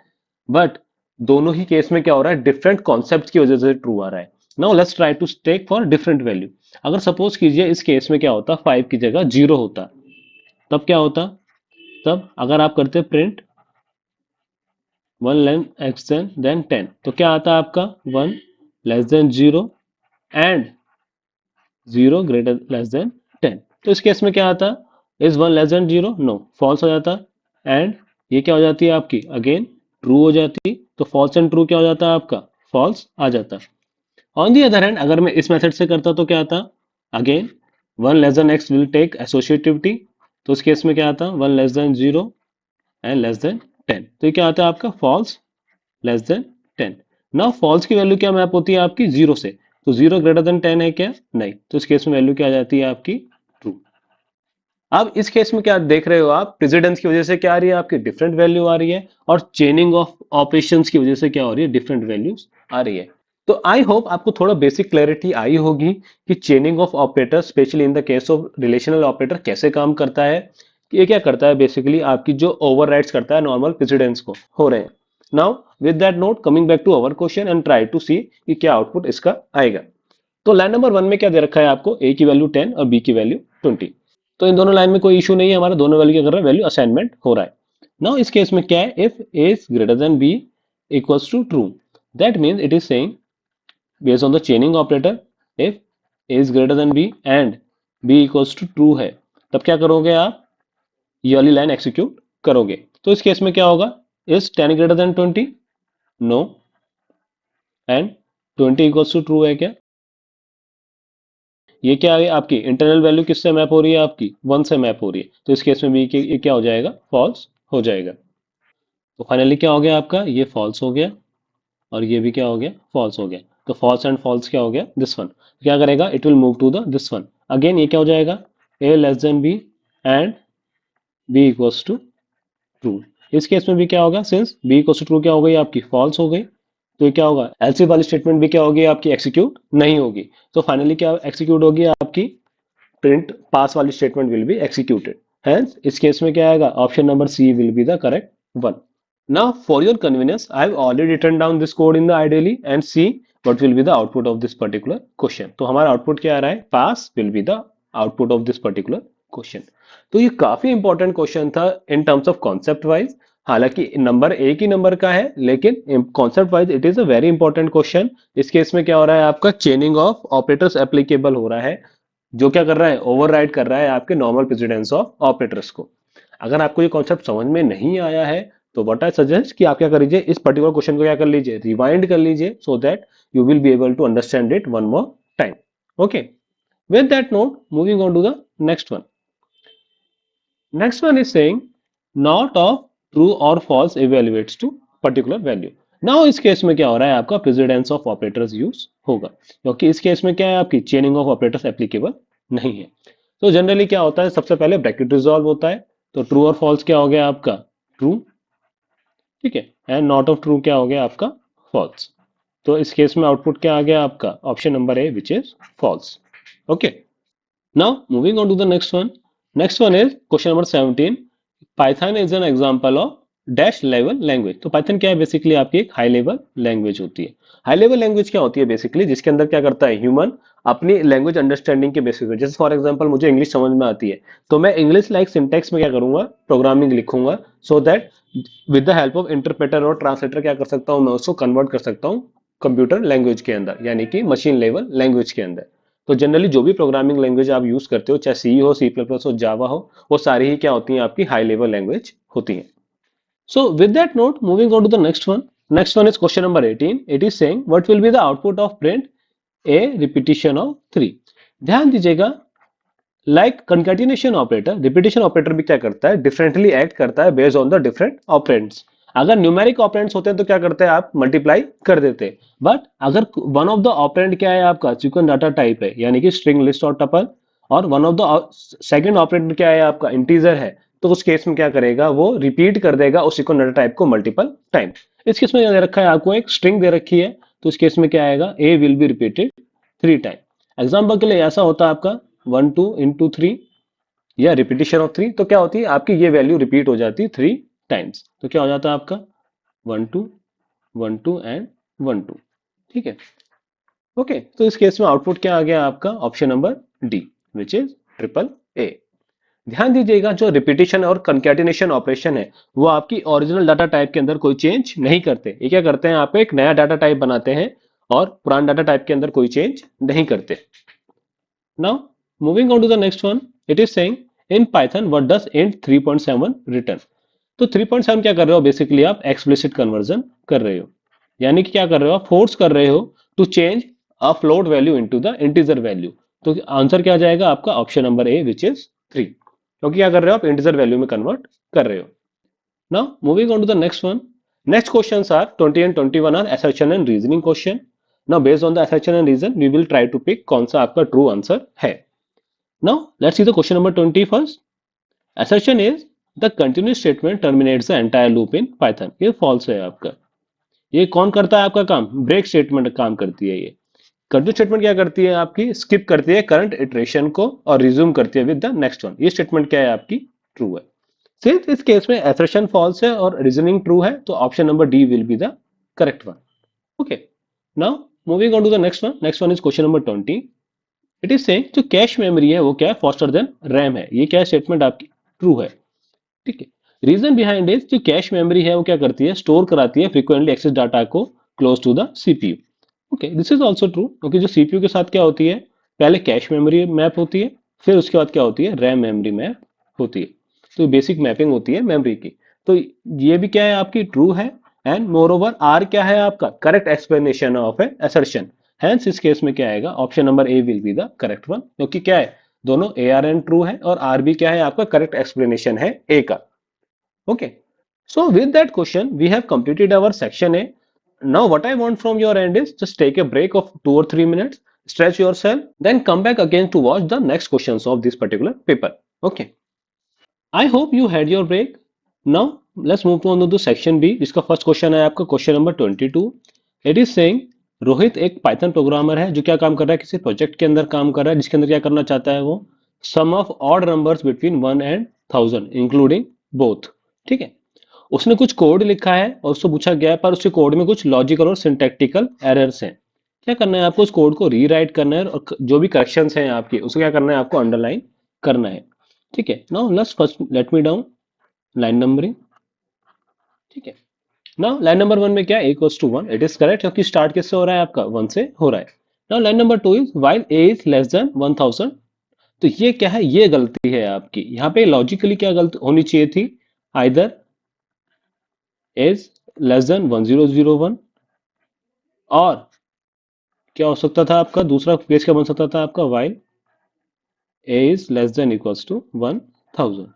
बट दोनों ही केस में क्या हो रहा है, डिफरेंट कॉन्सेप्ट की वजह से ट्रू आ रहा है। Now let's try to take for different value. अगर सपोज कीजिए इस केस में क्या होता, फाइव की जगह जीरो होता, तब क्या होता, तब अगर आप करते print one less X than ten, तो क्या आता है आपका, one less than zero and zero greater less than ten. तो इस केस में क्या आता, is one less than zero, no, false हो जाता। एंड ये क्या हो जाती है आपकी, अगेन ट्रू हो जाती। तो फॉल्स एंड ट्रू क्या हो जाता है आपका, फॉल्स आ जाता। ऑन दी अदर हैंड अगर मैं इस मेथड से करता तो क्या आता, again one less than X will take associativity. तो उस केस में क्या आता, one less than zero and less than ten. तो ये क्या आता है आपका, false less than ten. Now false की वैल्यू क्या मैप होती है आपकी, जीरो से। तो जीरो ग्रेटर देन टेन है क्या, नहीं। तो इस केस में वैल्यू क्या आ जाती है आपकी, ट्रू। अब इस केस में क्या देख रहे हो आप, प्रेसिडेंस की वजह से क्या आ रही है आपकी, डिफरेंट वैल्यू आ रही है। और चेनिंग ऑफ ऑपरेशंस की वजह से क्या हो रही है, डिफरेंट वैल्यूज आ रही है। तो आई होप आपको थोड़ा बेसिक क्लैरिटी आई होगी कि चेनिंग of operator specially in the case of relational operator कैसे काम करता है। ये क्या करता है, बेसिकली आपकी जो ओवरराइड्स करता है नॉर्मल प्रेसिडेंस को हो रहे हैं। Now with that note coming back to our question and try to see कि क्या आउटपुट इसका आएगा। तो लाइन नंबर वन में क्या दे रखा है आपको, ए की वैल्यू 10 और बी की वैल्यू 20। तो इन दोनों लाइन में कोई इशू नहीं है, हमारा दोनों वैल्यू क्या कर रहा है, वैल्यू असाइनमेंट हो रहा है। नाउ इस केस में क्या है, if A is greater than B equals to true, that means it is saying based on the chaining operator, if A is greater than B and B equals to true है, तब क्या करोगे आप, ये वाली लाइन एक्सिक्यूट करोगे। तो इस केस में क्या होगा, is 10 greater than 20, no, and 20 equals to true है क्या। ये क्या है आपकी इंटरनल वैल्यू किससे मैप हो रही है आपकी, वन से मैप हो रही है। तो इस केस में भी ये क्या हो जाएगा, फॉल्स हो जाएगा। तो फाइनली क्या हो गया आपका, ये फॉल्स हो गया और ये भी क्या हो गया, फॉल्स हो गया। तो फॉल्स एंड फॉल्स क्या हो गया, दिस वन। क्या करेगा, it will move to the this one. Again ये क्या हो जाएगा, A less than B and B equals to true. इस केस में भी क्या होगा, since B equals to true क्या हो गई आपकी, फॉल्स हो गई। तो ये क्या होगा, एलसी वाली स्टेटमेंट भी क्या होगी आपकी, एक्सिक्यूट नहीं होगी। तो फाइनली क्या एक्सिक्यूट होगी आपकी, प्रिंट पास वाली statement will be executed. Hence, इस केस में क्या आएगा, option number C will be the correct one. Now, for your convenience, I have already written down this code in the IDLE and see what will be the output of this particular question. तो हमारा आउटपुट क्या आ रहा है, पास will be the output of this particular question. तो ये काफी इंपॉर्टेंट क्वेश्चन था इन टर्म्स ऑफ कॉन्सेप्ट वाइज। हालांकि नंबर एक ही नंबर का है, लेकिन concept wise it is a very important question. इस केस में क्या हो रहा है आपका, चेनिंग ऑफ ऑपरेटर्स एप्लीकेबल हो रहा है, जो क्या कर रहा है, ओवरराइड कर रहा है आपके नॉर्मल प्रेसिडेंस ऑफ ऑपरेटर्स को। अगर आपको ये कॉन्सेप्ट समझ में नहीं आया है, तो व्हाट आई सजेस्ट कि आप क्या कर लीजिए, इस पर्टिकुलर क्वेश्चन को क्या कर लीजिए, रिवाइंड कर लीजिए, so that you will be able to understand it one more time. Okay, with that note moving on to the next one. Next one is saying not of true और false evaluates to particular value. Now इस केस में क्या हो रहा है, आपका प्रेसिडेंस ऑफ ऑपरेटर्स यूज होगा, क्योंकि इस केस में क्या है, आपकी चेनिंग ऑफ ऑपरेटर्स एप्लीकेबल नहीं है। तो जनरली क्या होता है, सबसे पहले ब्रैकेट रिजॉल्व होता है, तो ट्रू और फॉल्स क्या हो गया आपका, ट्रू, ठीक है, एंड नॉट ऑफ ट्रू क्या हो गया आपका, फॉल्स। तो इस केस में आउटपुट क्या आ गया आपका, option number A which is false. Okay, now moving on to the next one. Next one is question number 17. Python is an example of dash level language. तो Python क्या है, बेसिकली आपकी एक हाई लेवल लैंग्वेज होती है। हाई लेवल लैंग्वेज क्या होती है, बेसिकली जिसके अंदर क्या करता है ह्यूमन अपनी लैंग्वेज अंडरस्टैंडिंग के बेसिस पे, जैसे फॉर एग्जांपल मुझे इंग्लिश समझ में आती है, तो मैं इंग्लिश लाइक सिंटेक्स में क्या करूंगा, प्रोग्रामिंग लिखूंगा, so that with the help of interpreter और ट्रांसलेटर क्या कर सकता हूं, मैं उसको कन्वर्ट कर सकता हूं कंप्यूटर लैंग्वेज के अंदर, यानी कि मशीन लेवल लैंग्वेज के अंदर। तो जनरली जो भी प्रोग्रामिंग लैंग्वेज आप यूज करते हो, चाहे सी हो, सी प्लस प्लस हो, जावा हो, वो सारी ही क्या होती हैं, आपकी हाई लेवल लैंग्वेज होती हैं। So with that note, moving on to the next one. Next one is question number 18. It is saying what will be the output of print a repetition of 3. ध्यान दीजिएगा, like concatenation operator, repetition operator भी क्या करता है, डिफरेंटली एक्ट करता है based on the different operands. अगर न्यूमेरिक ऑपरेंड्स होते हैं तो क्या करते हैं, आप मल्टीप्लाई कर देते हैं, बट अगर वन ऑफ द ऑपरेंड क्या है आपका, सीक्वेंस डाटा टाइप है, यानी कि स्ट्रिंग, लिस्ट और टपल, और one of the second operand क्या है आपका, इंटीजर है, तो उस केस में क्या करेगा, वो रिपीट कर देगा उस सीक्वेंस डाटा टाइप को मल्टीपल टाइम। इस केस में क्या दे रखा है आपको, एक स्ट्रिंग दे रखी है, तो इस केस में क्या आएगा, A will be repeated 3 time. Example के लिए ऐसा होता है आपका 1 2 into 3, या रिपीटिशन ऑफ 3, तो क्या होती है आपकी ये वैल्यू रिपीट हो जाती है 3 टाइम्स, तो क्या हो जाता है आपका 1 2 1 2 एंड 1 2, ठीक है। ओके, तो इस केस में आउटपुट क्या आ गया आपका, option number D which is triple A. ध्यान दीजिएगा, जो रिपीटिशन और कंकैटिनेशन ऑपरेशन है, वो आपकी ओरिजिनल डाटा टाइप के अंदर कोई चेंज नहीं करते। ये क्या करते हैं, आपको एक नया डाटा टाइप बनाते हैं और पुराने डाटा टाइप के अंदर कोई चेंज नहीं करते। Now, moving on to the next one, it is saying in Python, what does int 3.7 return? तो 3.7 क्या कर रहे हो, बेसिकली आप एक्सप्लिसिट कन्वर्जन कर रहे हो, यानी कि क्या कर रहे हो, आप फोर्स कर रहे हो to change a float value into the integer value. तो आंसर क्या आ जाएगा आपका, option number A which is 3, क्योंकि क्या कर रहे हो, आप इंटीजर वैल्यू में कन्वर्ट कर रहे हो। Now moving on to the next one. Next questions are 20 and 21 are assertion and reasoning question. Now based on the assertion and reason we will try to pick कौन सा आपका true answer है. Now let's see the question number 20 first. Assertion is the continuous statement terminates the entire loop in Python. ये false है आपका. ये कौन करता है आपका काम, ब्रेक स्टेटमेंट काम करती है। ये कंटिन्यू स्टेटमेंट क्या करती है आपकी, स्किप करती है करंट इटरेशन को और रिज्यूम करती है विद द नेक्स्ट वन। ये स्टेटमेंट क्या है आपकी, ट्रू है। सिंस इस केस में assertion false है और रीजनिंग ट्रू है, तो option number D will be the correct one. Okay, now moving on to the next one. Next one is question number 20. It is saying जो कैश मेमोरी है वो क्या है, फास्टर देन रैम है। ये क्या स्टेटमेंट आपकी ट्रू है, ठीक है। रीजन बिहाइंड इज जो कैश मेमोरी है वो क्या करती है, स्टोर कराती है फ्रीक्वेंटली एक्सेस डाटा को close to the CPU. Okay, this is also true, क्योंकि जो सीपीयू के साथ क्या होती है, पहले कैश मेमोरी मैप होती है, फिर उसके बाद क्या होती है, रैम मेमोरी मैप होती है। तो बेसिक मैपिंग होती है मेमोरी की। तो ये भी क्या है आपकी ट्रू है। एंड मोर ओवर आर क्या है आपका, correct explanation of A assertion. Hence इस केस में क्या आएगा, option number A will be the correct one, क्योंकि क्या है, दोनों ए आर एन ट्रू है और आर भी क्या है आपका करेक्ट एक्सप्लेनेशन है ए का। Okay, so with that question we have completed our section A. Now what I want from your end is just take a break of 2 or 3 minutes, stretch yourself, then come back again to watch the next questions of this particular paper. Okay, I hope you had your break. Now let's move on to section B, जिसका फर्स्ट क्वेश्चन है आपका question number 22. It is saying Rohit एक पाइथन प्रोग्रामर है जो क्या काम कर रहा है, किसी प्रोजेक्ट के अंदर काम कर रहा है, जिसके अंदर क्या करना चाहता है वो, sum of odd numbers between 1 and 1000 including both, ठीक है। उसने कुछ कोड लिखा है और उससे पूछा गया है, पर उसके कोड में कुछ लॉजिकल और सिंटैक्टिकल एरर्स हैं। क्या करना है आपको, उस कोड को रीराइट करना है और जो भी करेक्शंस हैं आपके, उसको क्या करना है आपको, अंडरलाइन करना है, ठीक है। Now let's first let me down line numbering, ठीक है। नाउ लाइन नंबर 1 में क्या है, equals to 1, it is correct, क्योंकि स्टार्ट किससे हो रहा है आपका, 1 से हो रहा है। Now line number 2 is while A is less then 1000, तो ये क्या है, ये गलती है आपकी। यहाँ पे लॉजिकली क्या गलती होनी चाहिए थी, आइदर इज लेस देन 1001, और क्या हो सकता था आपका दूसरा केस, क्या बन सकता था आपका, while A is less than equals to 1000,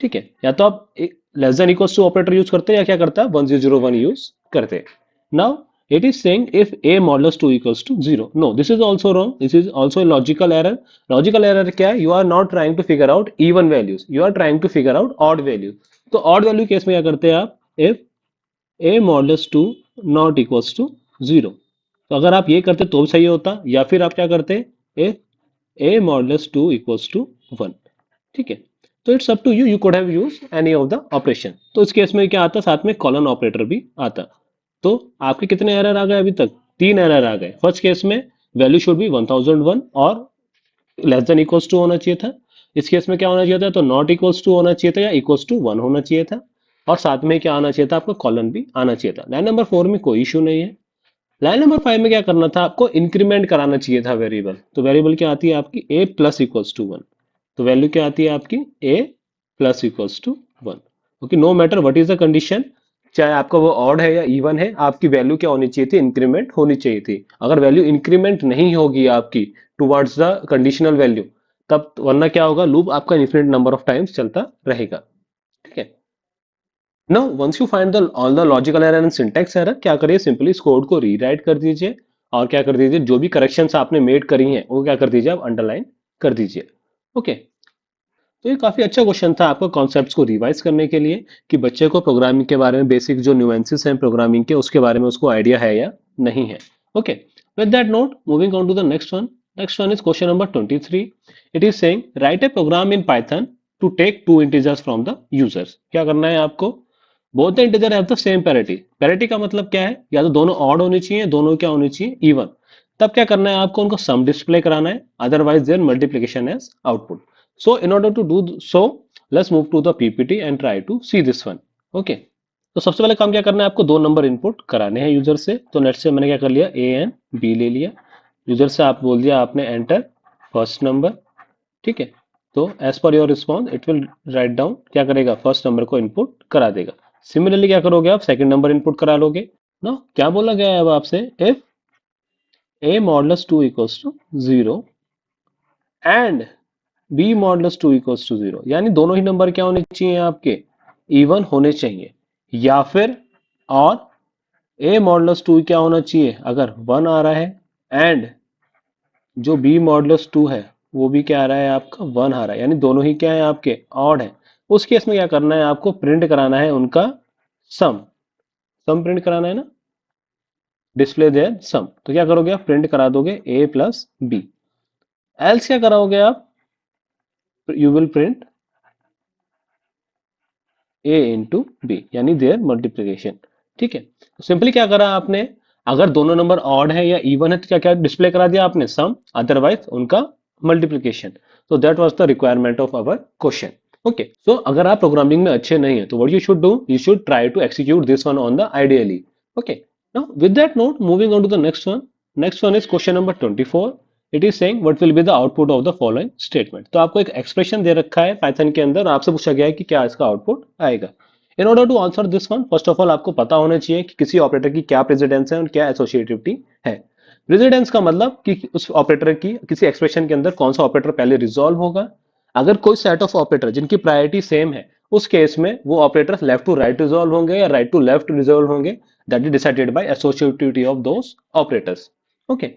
ठीक है। या तो आप less than equals to operator use करते हैं या क्या करता है 1001 यूज करते हैं। Now it is saying if a modulus 2 equals to 0, no, this is also wrong, this is also a logical error। logical error क्या है, you are not trying to figure out even values, you are trying to figure out odd values। तो odd value केस में क्या करते हैं आप, if a modulus 2 not equals to 0, तो अगर आप ये करते तो भी सही होता, या फिर आप क्या करते if a modulus 2 equals to 1। ठीक है, तो it's up to you, you could have use any of the operation. तो इस केस में क्या आता, साथ में कॉलन ऑपरेटर भी आता। तो आपके कितने एरर आ गए अभी तक, 3 एरर आ गए। फर्स्ट केस में वैल्यू शुड बी 1001 और लेस देन इक्वल्स टू होना चाहिए था। इस केस में क्या होना चाहिए था, तो नॉट इक्वल्स टू होना चाहिए था या इक्वल्स टू 1 होना चाहिए था, और साथ में क्या आना चाहिए था, आपका कॉलन भी आना चाहिए था। लाइन नंबर 4 में कोई इशू नहीं है। लाइन नंबर 5 में क्या करना था, आपको इंक्रीमेंट कराना चाहिए था वेरिएबल। तो वेरिएबल क्या आती है आपकी a प्लस इक्वल्स टू 1। तो वैल्यू क्या आती है आपकी a plus equals to 1। Okay, no matter what is the condition, चाहे आपका वो ऑड है या इवन है, आपकी वैल्यू क्या होनी चाहिए थी, इंक्रीमेंट होनी चाहिए थी। अगर वैल्यू इंक्रीमेंट नहीं होगी आपकी टुवर्ड्स द कंडीशनल वैल्यू, तब वरना क्या होगा, लूप आपका इन्फिनिट नंबर ऑफ टाइम्स चलता रहेगा। ठीक है, now once you find the all the logical error and syntax error, क्या करिए, सिंपली इस कोड को रीराइट कर दीजिए और क्या कर दीजिए, जो भी करेक्शंस आपने मेड करी हैं वो क्या कर दीजिए, आप अंडरलाइन कर दीजिए। ओके, तो ये काफी अच्छा क्वेश्चन था आपको कॉन्सेप्ट्स को रिवाइज करने के लिए, कि बच्चे को प्रोग्रामिंग के बारे में बेसिक जो न्यूएंसेस हैं प्रोग्रामिंग के, उसके बारे में उसको आइडिया है या नहीं है। Okay, with that note moving on to the next one. Next one is question number 23। It is saying write a program in Python to take two integers from the users. क्या करना है आपको, both the integer have the same parity. Parity का मतलब क्या है, या तो दोनों ऑड होनी चाहिए, दोनों क्या होनी चाहिए, इवन। तब क्या करना है आपको, उनको सम डिस्प्ले कराना है, otherwise their multiplication as output. So in order to do so, let's move to the PPT and try to see this one. Okay. तो सबसे पहले काम क्या करना है आपको, 2 नंबर इनपुट कराने हैं यूजर से। तो नेट से मैंने क्या कर लिया, ए एंड बी ले लिया। यूजर से आप बोल दिया आपने एंटर फर्स्ट नंबर। ठीक है, तो as per your response it will write down, क्या करेगा, फर्स्ट नंबर को इनपुट करा देगा। सिमिलरली क्या करोगे आप, सेकंड नंबर इनपुट करा लोगे ना। क्या बोला गया है अब आपसे, if A modulus 2 equals to 0 and b modulus 2 equals to 0, यानी दोनों ही नंबर क्या होने चाहिए आपके, इवन होने चाहिए। या फिर और a मॉडुलस 2 क्या होना चाहिए, अगर 1 आ रहा है एंड जो b मॉडुलस 2 है वो भी क्या आ रहा है आपका 1 आ रहा है, यानी दोनों ही क्या है आपके ऑड है। उस केस में क्या करना है आपको, प्रिंट कराना है उनका सम। सम प्रिंट कराना है ना, डिस्प्ले देयर सम। तो क्या करोगे आप, प्रिंट करा दोगे a प्लस बी। एल्स क्या कराओगे आप, you will print a into B, यानी देयर मल्टीप्लीकेशन। ठीक है, सिंपली क्या करा आपने, अगर दोनों नंबर ऑड है या इवन है तो क्या क्या डिस्प्ले करा दिया आपने, सम, अदरवाइज उनका मल्टीप्लीकेशन। तो that was the requirement of our question. Okay, so अगर आप प्रोग्रामिंग में अच्छे नहीं है तो what you should do, you should try to execute this one on the ideally. Okay, now with that note moving on to the next one. Next one is question number 24। It is saying what will be the output of the following statement. तो आपको एक एक्सप्रेशन दे रखा है पाइथन के अंदर, आपसे पूछा गया है कि क्या इसका आउटपुट आएगा। In order to answer this one, first of all आपको पता होना चाहिए कि किसी ऑपरेटर की क्या प्रेसिडेंस है और क्या एसोसिएटिविटी है। प्रेसिडेंस का मतलब कि उस ऑपरेटर की किसी एक्सप्रेशन के अंदर कौन सा ऑपरेटर पहले रिजॉल्व होगा। अगर कोई सेट ऑफ ऑपरेटर जिनकी प्रायोरिटी सेम है, उस केस में वो operator left to right resolve होंगे या राइट टू लेफ्ट रिजॉल्व होंगे, that is decided by associativity of those operators. Okay,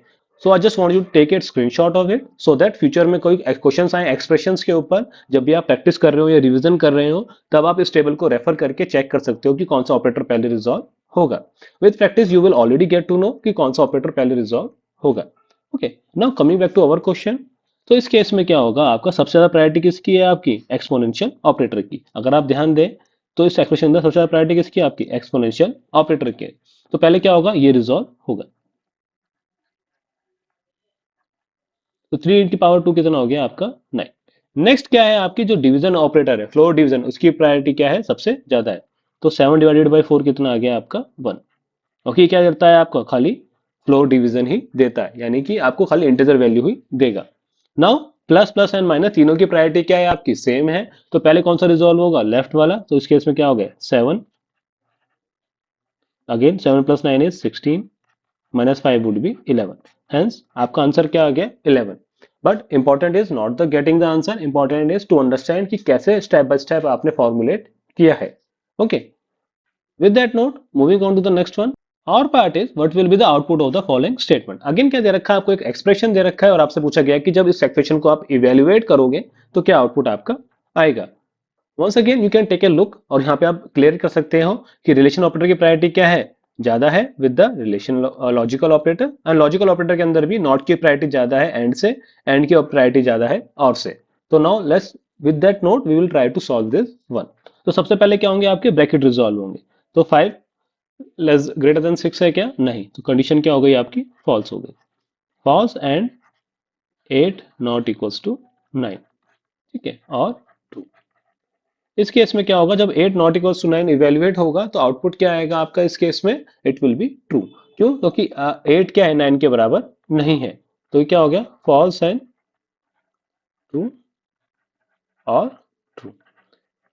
so I just want you to take it screenshot of it, so that future में कोई क्वेश्चंस आए एक्सप्रेशंस के ऊपर, जब भी आप प्रैक्टिस कर रहे हो या रिवीजन कर रहे हो, तब आप इस टेबल को रेफर करके चेक कर सकते हो कि कौन सा ऑपरेटर पहले रिजॉल्व होगा। With practice you will already get to know कि कौन सा ऑपरेटर पहले रिजॉल्व होगा। Okay, now coming back to our question. तो इस केस में क्या होगा, आपका सबसे ज्यादा प्रायोरिटी किसकी है, आपकी एक्सपोनेंशियल ऑपरेटर की। अगर आप ध्यान दें तो इस एक्सप्रेशन में सबसे ज्यादा प्रायोरिटी किसकी है, आपकी एक्सपोनेंशियल ऑपरेटर के। तो पहले क्या होगा, ये रिजॉल्व होगा। तो 3 × 2 कितना हो गया आपका, 9। नेक्स्ट क्या है, आपकी जो डिवीजन ऑपरेटर है, फ्लोर डिवीजन, उसकी प्रायोरिटी क्या है, सबसे ज्यादा है। तो 7/4 कितना आ गया आपका, 1। ओके, क्या करता है आपका, खाली फ्लोर डिवीजन ही देता है, यानी कि आपको खाली इंटीजर वैल्यू ही देगा। Now plus plus and minus तीनों की प्रायोरिटी क्या है, आपकी सेम है। तो पहले कौन सा रिजॉल्व होगा, लेफ्ट वाला। तो इस केस में क्या हो गया, 7। Again 7 + 9 is 16, -5 would be 11। Hence आपका आंसर क्या आ गया, 11। But important is not the getting the answer, important is to understand कि कैसे स्टेप बाय स्टेप आपने फॉर्मुलेट किया है। Okay, with that note moving on to the next one, our part is what will be the output of the following statement. Again क्या दे रखा है आपको, एक एक्सप्रेशन दे रखा है और आपसे पूछा गया है कि जब इस एक्सप्रेशन को आप इवेल्युएट करोगे तो क्या आउटपुट आपका आएगा. Once again you can take a look और यहाँ पे आप क्लियर कर सकते हो कि रिलेशन ऑपरेटर की प्रायोरिटी क्या है, ज्यादा है with the relation logical operator, and logical operator के अंदर भी नॉट की प्रायोरिटी ज्यादा है एंड से, एंड की प्रायोरिटी ज्यादा है और से. तो now let's with that note we will try to solve this one. तो सबसे पहले क्या होंगे आपके ब्रैकेट रिजॉल्व होंगे. तो 5 लेस ग्रेटर देन 6 है क्या, नहीं, तो कंडीशन क्या हो गई आपकी, फॉल्स हो गई. False and 8 not equals to 9. ठीक है, और ट्रू. इस केस में क्या होगा, जब 8 नॉट इक्वल्स टू 9 इवेल्युएट होगा तो आउटपुट क्या आएगा आपका इस केस में, इट विल बी ट्रू. क्यों, क्योंकि 8 क्या है 9 के बराबर नहीं है. तो ये क्या हो गया, फॉल्स एंड ट्रू और ट्रू.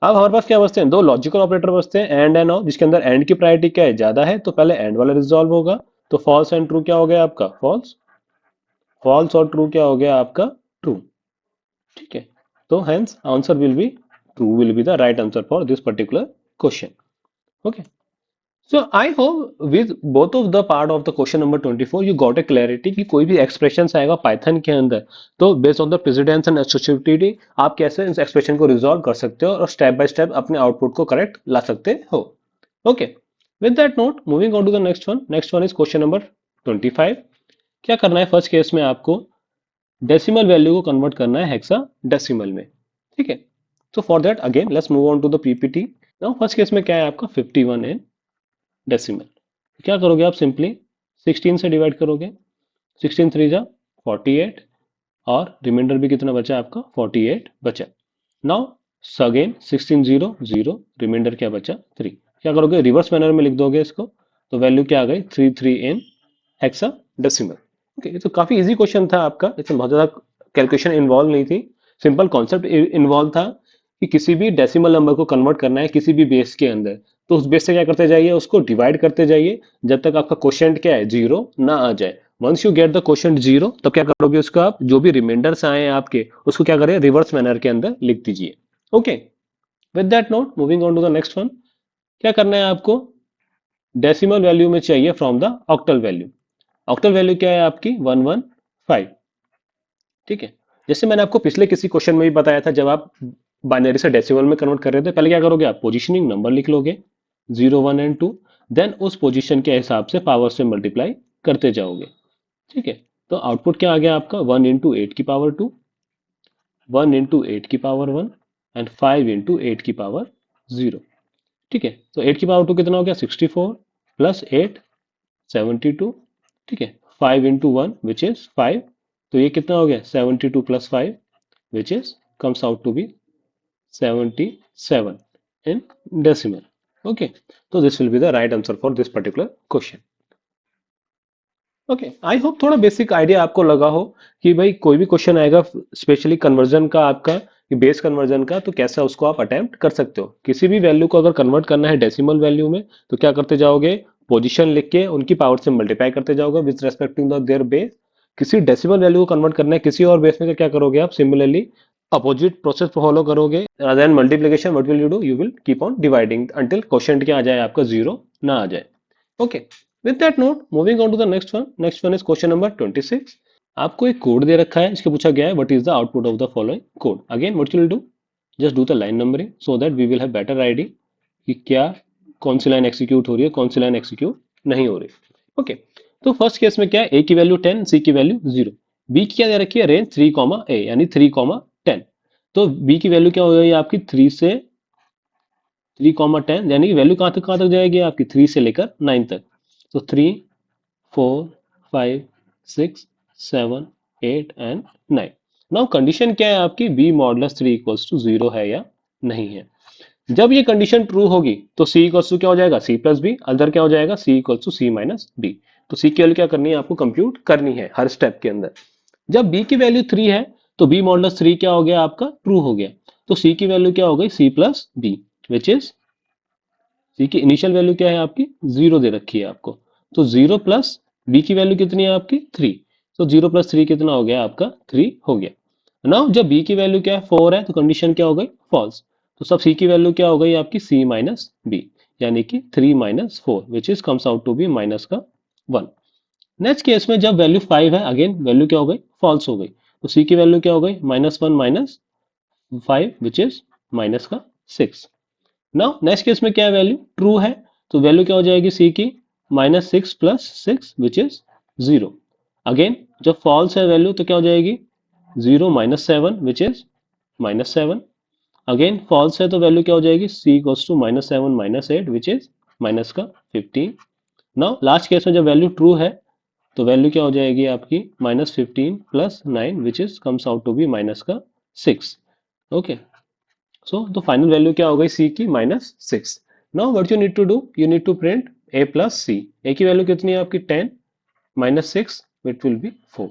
अब हमारे पास क्या बचते हैं, दो लॉजिकल ऑपरेटर बचते हैं, एंड और, जिसके अंदर एंड की प्रायोरिटी क्या है, ज्यादा है, तो पहले एंड वाला रिजॉल्व होगा. तो फॉल्स एंड ट्रू क्या हो गया आपका, फॉल्स. फॉल्स और ट्रू क्या हो गया आपका, ट्रू. ठीक है, तो hence answer will be true, will be the right answer for this particular question. Okay, so I hope with both of the part of the question number 24 you got a clarity कि कोई भी expressions आएगा पाइथन के अंदर तो based on the precedence and associativity आप कैसे इस expression को resolve कर सकते हो और step by step अपने output को correct ला सकते हो. Okay, with that note moving on to the next one. Next one is question number 25. क्या करना है फर्स्ट केस में, आपको डेसिमल वैल्यू को कन्वर्ट करना है हेक्सा डेसिमल में. ठीक है, तो for that again let's move on to the PPT. Now first case में क्या है आपका 51 इन डेसिमल. क्या करोगे आप, सिंपली 16 से डिवाइड करोगे. 16 3 जा 48 और रिमाइंडर भी कितना बचा आपका, 48 बचा. नाउ अगेन 16 0 0, रिमाइंडर क्या बचा 3. क्या करोगे, रिवर्स मैनर में लिख दोगे इसको, तो वैल्यू क्या आ गई 3 3 इन हेक्सा डेसिमल. ओके, ये तो काफी इजी क्वेश्चन था आपका, इसमें बहुत ज्यादा कैलकुलेशन इन्वॉल्व नहीं थी. सिंपल कॉन्सेप्ट इन्वॉल्व था कि किसी भी डेसिमल नंबर को कन्वर्ट करना है किसी भी बेस के अंदर, तो उस बेस से क्या करते जाइए, उसको डिवाइड करते जाइए जब तक आपका क्वोशिएंट क्या है, जीरो ना आ जाए. Once you get the quotient zero, तब क्या करोगे, उसको आप जो भी रिमाइंडर्स आए हैं आपके, उसको क्या करें, रिवर्स मैनर के अंदर लिख दीजिए. Okay, with that note moving on to the next one. क्या करना है आपको, डेसिमल वैल्यू में चाहिए from the octal value. Octal value क्या है आपकी 115. ठीक है, जैसे मैंने आपको पिछले किसी क्वेश्चन में भी बताया था, जब आप बाइनरी से डेसिमल में कन्वर्ट कर रहे थे, पहले क्या करोगे आप, पोजीशनिंग नंबर लिख लोगे 0 1 एंड 2, देन उस पोजीशन के हिसाब से पावर से मल्टीप्लाई करते जाओगे. ठीक है, तो आउटपुट क्या आ गया आपका, 1 इंटू 8 की पावर 2, 1 इंटू 8 की पावर 1 एंड 5 इंटू 8 की पावर 0. ठीक है, तो 8 की पावर 2 कितना हो गया, 64 प्लस 8 72. ठीक है, 5 इंटू 1 विच इज 5, तो ये कितना हो गया 72 plus 5 which is comes out to be 77 in decimal. Okay, so this will be the right answer for this particular question. Okay, I hope थोड़ा बेसिक आइडिया आपको लगा हो कि भाई कोई भी क्वेश्चन आएगा स्पेशली कन्वर्जन का आपका, बेस कन्वर्जन का, तो कैसा उसको आप अटेम्प्ट कर सकते हो. किसी भी वैल्यू को अगर कन्वर्ट करना है डेसिमल वैल्यू में, तो क्या करते जाओगे, पोजीशन लिख के उनकी पावर से मल्टीप्लाई करते जाओगे with respecting the there base. किसी डेसिमल वैल्यू को कन्वर्ट करना है किसी और बेस में, तो क्या करोगे आप, सिमिलरली अपोजिट प्रोसेस फॉलो करोगे. Then multiplication what will you do, you will keep on dividing until quotient क्या आ जाए आपका, जीरो ना आ जाए. Okay, with that note moving on to the next one. Next one is question number 26. आपको एक कोड दे रखा है, इसके पूछा गया है what is the output of the following code. Again what you will do, just do the line numbering so that we will have better idea कि क्या कौन सी लाइन एग्जीक्यूट हो रही है, कौन सी लाइन एग्जीक्यूट नहीं हो रही. ओके, तो फर्स्ट केस में क्या है, ए की वैल्यू 10, सी की वैल्यू 0, बी की क्या दे रखी है, रेंज 3 ए यानी 3 10. तो बी की वैल्यू क्या हो गई आपकी 3 से 3 10, यानी कि वैल्यू कहाँ तक जाएगी आपकी, 3 से लेकर 9 तक. तो 3 4 5 6 7 8 एंड 9. नाउ कंडीशन क्या है आपकी, बी मॉडुलस 3 इक्वल्स टू 0 है या नहीं है. जब ये कंडीशन ट्रू होगी तो सी इक्वल्स टू क्या हो जाएगा, सी प्लस बी, अदर क्या हो जाएगा, C equals to C minus B. तो सी की वैल्यू क्या करनी है आपको, कंप्यूट करनी है हर स्टेप के अंदर. जब बी की वैल्यू 3 है तो बी मॉडुलस 3 क्या हो गया आपका, ट्रू हो गया. तो सी की वैल्यू क्या हो गई, C plus B, which is C की इनिशियल वैल्यू क्या है आपकी, 0 दे रखी है आपको. तो 0 प्लस बी की वैल्यू कितनी है आपकी 3. तो 0 प्लस 3 कितना हो गया आपका 3 हो गया. नाउ जब बी की वैल्यू क्या है 4 है, तो कंडीशन क्या हो गई, फॉल्स. तो सब c की वैल्यू क्या हो गई आपकी c माइनस बी, यानी कि 3 minus 4 which is comes out to be minus का 1। नेक्स्ट केस में जब वैल्यू 5 है, अगेन वैल्यू क्या हो गई, फॉल्स हो गई, तो c की वैल्यू क्या हो गई, -1 माइनस 5 विच इज माइनस का 6। नाउ नेक्स्ट केस में क्या है, वैल्यू ट्रू है, तो वैल्यू क्या हो जाएगी c की, -6 प्लस 6 विच इज 0। अगेन जब फॉल्स है वैल्यू तो क्या हो जाएगी, 0 minus 7 which is -7। Again false है तो वैल्यू क्या हो जाएगी, c equals to -7 minus 8 which is minus का 15। नाउ लास्ट केस में जब वैल्यू ट्रू है तो वैल्यू क्या हो जाएगी आपकी, -15 plus 9 which is comes out to be minus का 6। ओके, सो तो फाइनल वैल्यू क्या हो गई c की, -6। Now what you need to do, you need to print a plus c। a की वैल्यू कितनी है आपकी 10, -6 इट विल बी 4।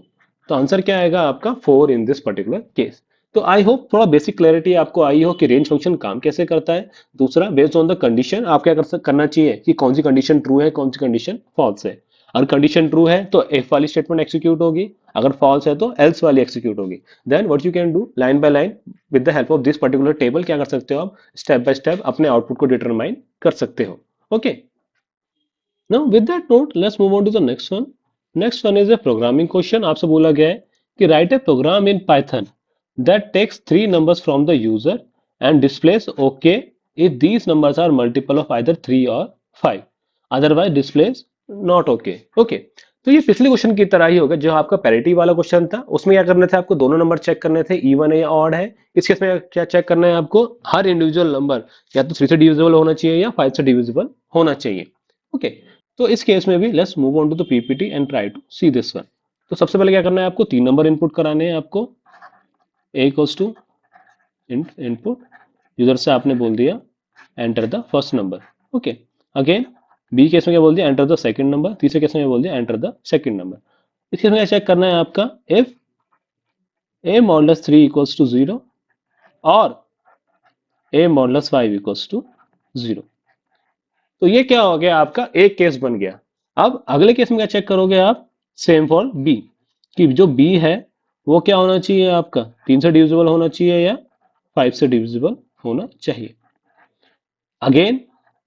तो आंसर क्या आएगा आपका 4 इन दिस पर्टिकुलर केस। तो आई होप थोड़ा बेसिक क्लैरिटी आपको आई हो कि रेंज फंक्शन काम कैसे करता है। दूसरा, बेस्ड ऑन द कंडीशन आप क्या करना चाहिए कि कौन सी कंडीशन ट्रू है, कौन सी कंडीशन फॉल्स है। अगर कंडीशन ट्रू है तो इफ वाली स्टेटमेंट एक्सिक्यूट होगी, अगर फॉल्स है तो एल्स वाली एक्सिक्यूट होगी। Then what you can do, line by line with the help of this particular table क्या कर सकते हो आप, स्टेप बाय स्टेप अपने आउटपुट को डिटरमाइन कर सकते हो। Okay, now with that note let's move on to the next one. Next one is a programming question। आपसे बोला गया है कि write a program in Python that takes three numbers from the user and displays OK if these numbers are multiple of either 3 or 5, otherwise displays not OK। Okay, तो ये पिछले क्वेश्चन की तरह ही होगा, जो आपका पैरिटी वाला क्वेश्चन था उसमें क्या करने थे आपको, दोनों नंबर चेक करने थे, इवन है या ऑड है। इस केस में क्या चेक करना है आपको, हर इंडिविजुअल नंबर या तो 3 से डिविजिबल होना चाहिए या 5 से डिविजिबल होना चाहिए। ओके, तो इस केस में भी let's move on to the PPT and try to see this one. तो सबसे पहले क्या करना है आपको, 3 नंबर इनपुट कराने हैं आपको। a equals to input, user से आपने बोल दिया enter the first number. Okay, again B case में क्या बोल दिया, एंटर द सेकंड नंबर। तीसरे केस में क्या बोल दिया, एंटर द सेकंड नंबर। इस केस में क्या चेक करना है आपका, if a modulus 3 equals to 0 और a मॉडुलस 5 इक्वल्स टू 0। तो ये क्या हो गया आपका, एक केस बन गया। अब अगले केस में क्या चेक करोगे आप, सेम फॉर बी, कि जो बी है वो क्या होना चाहिए आपका, 3 से डिविजिबल होना चाहिए या 5 से डिविजिबल होना चाहिए। अगेन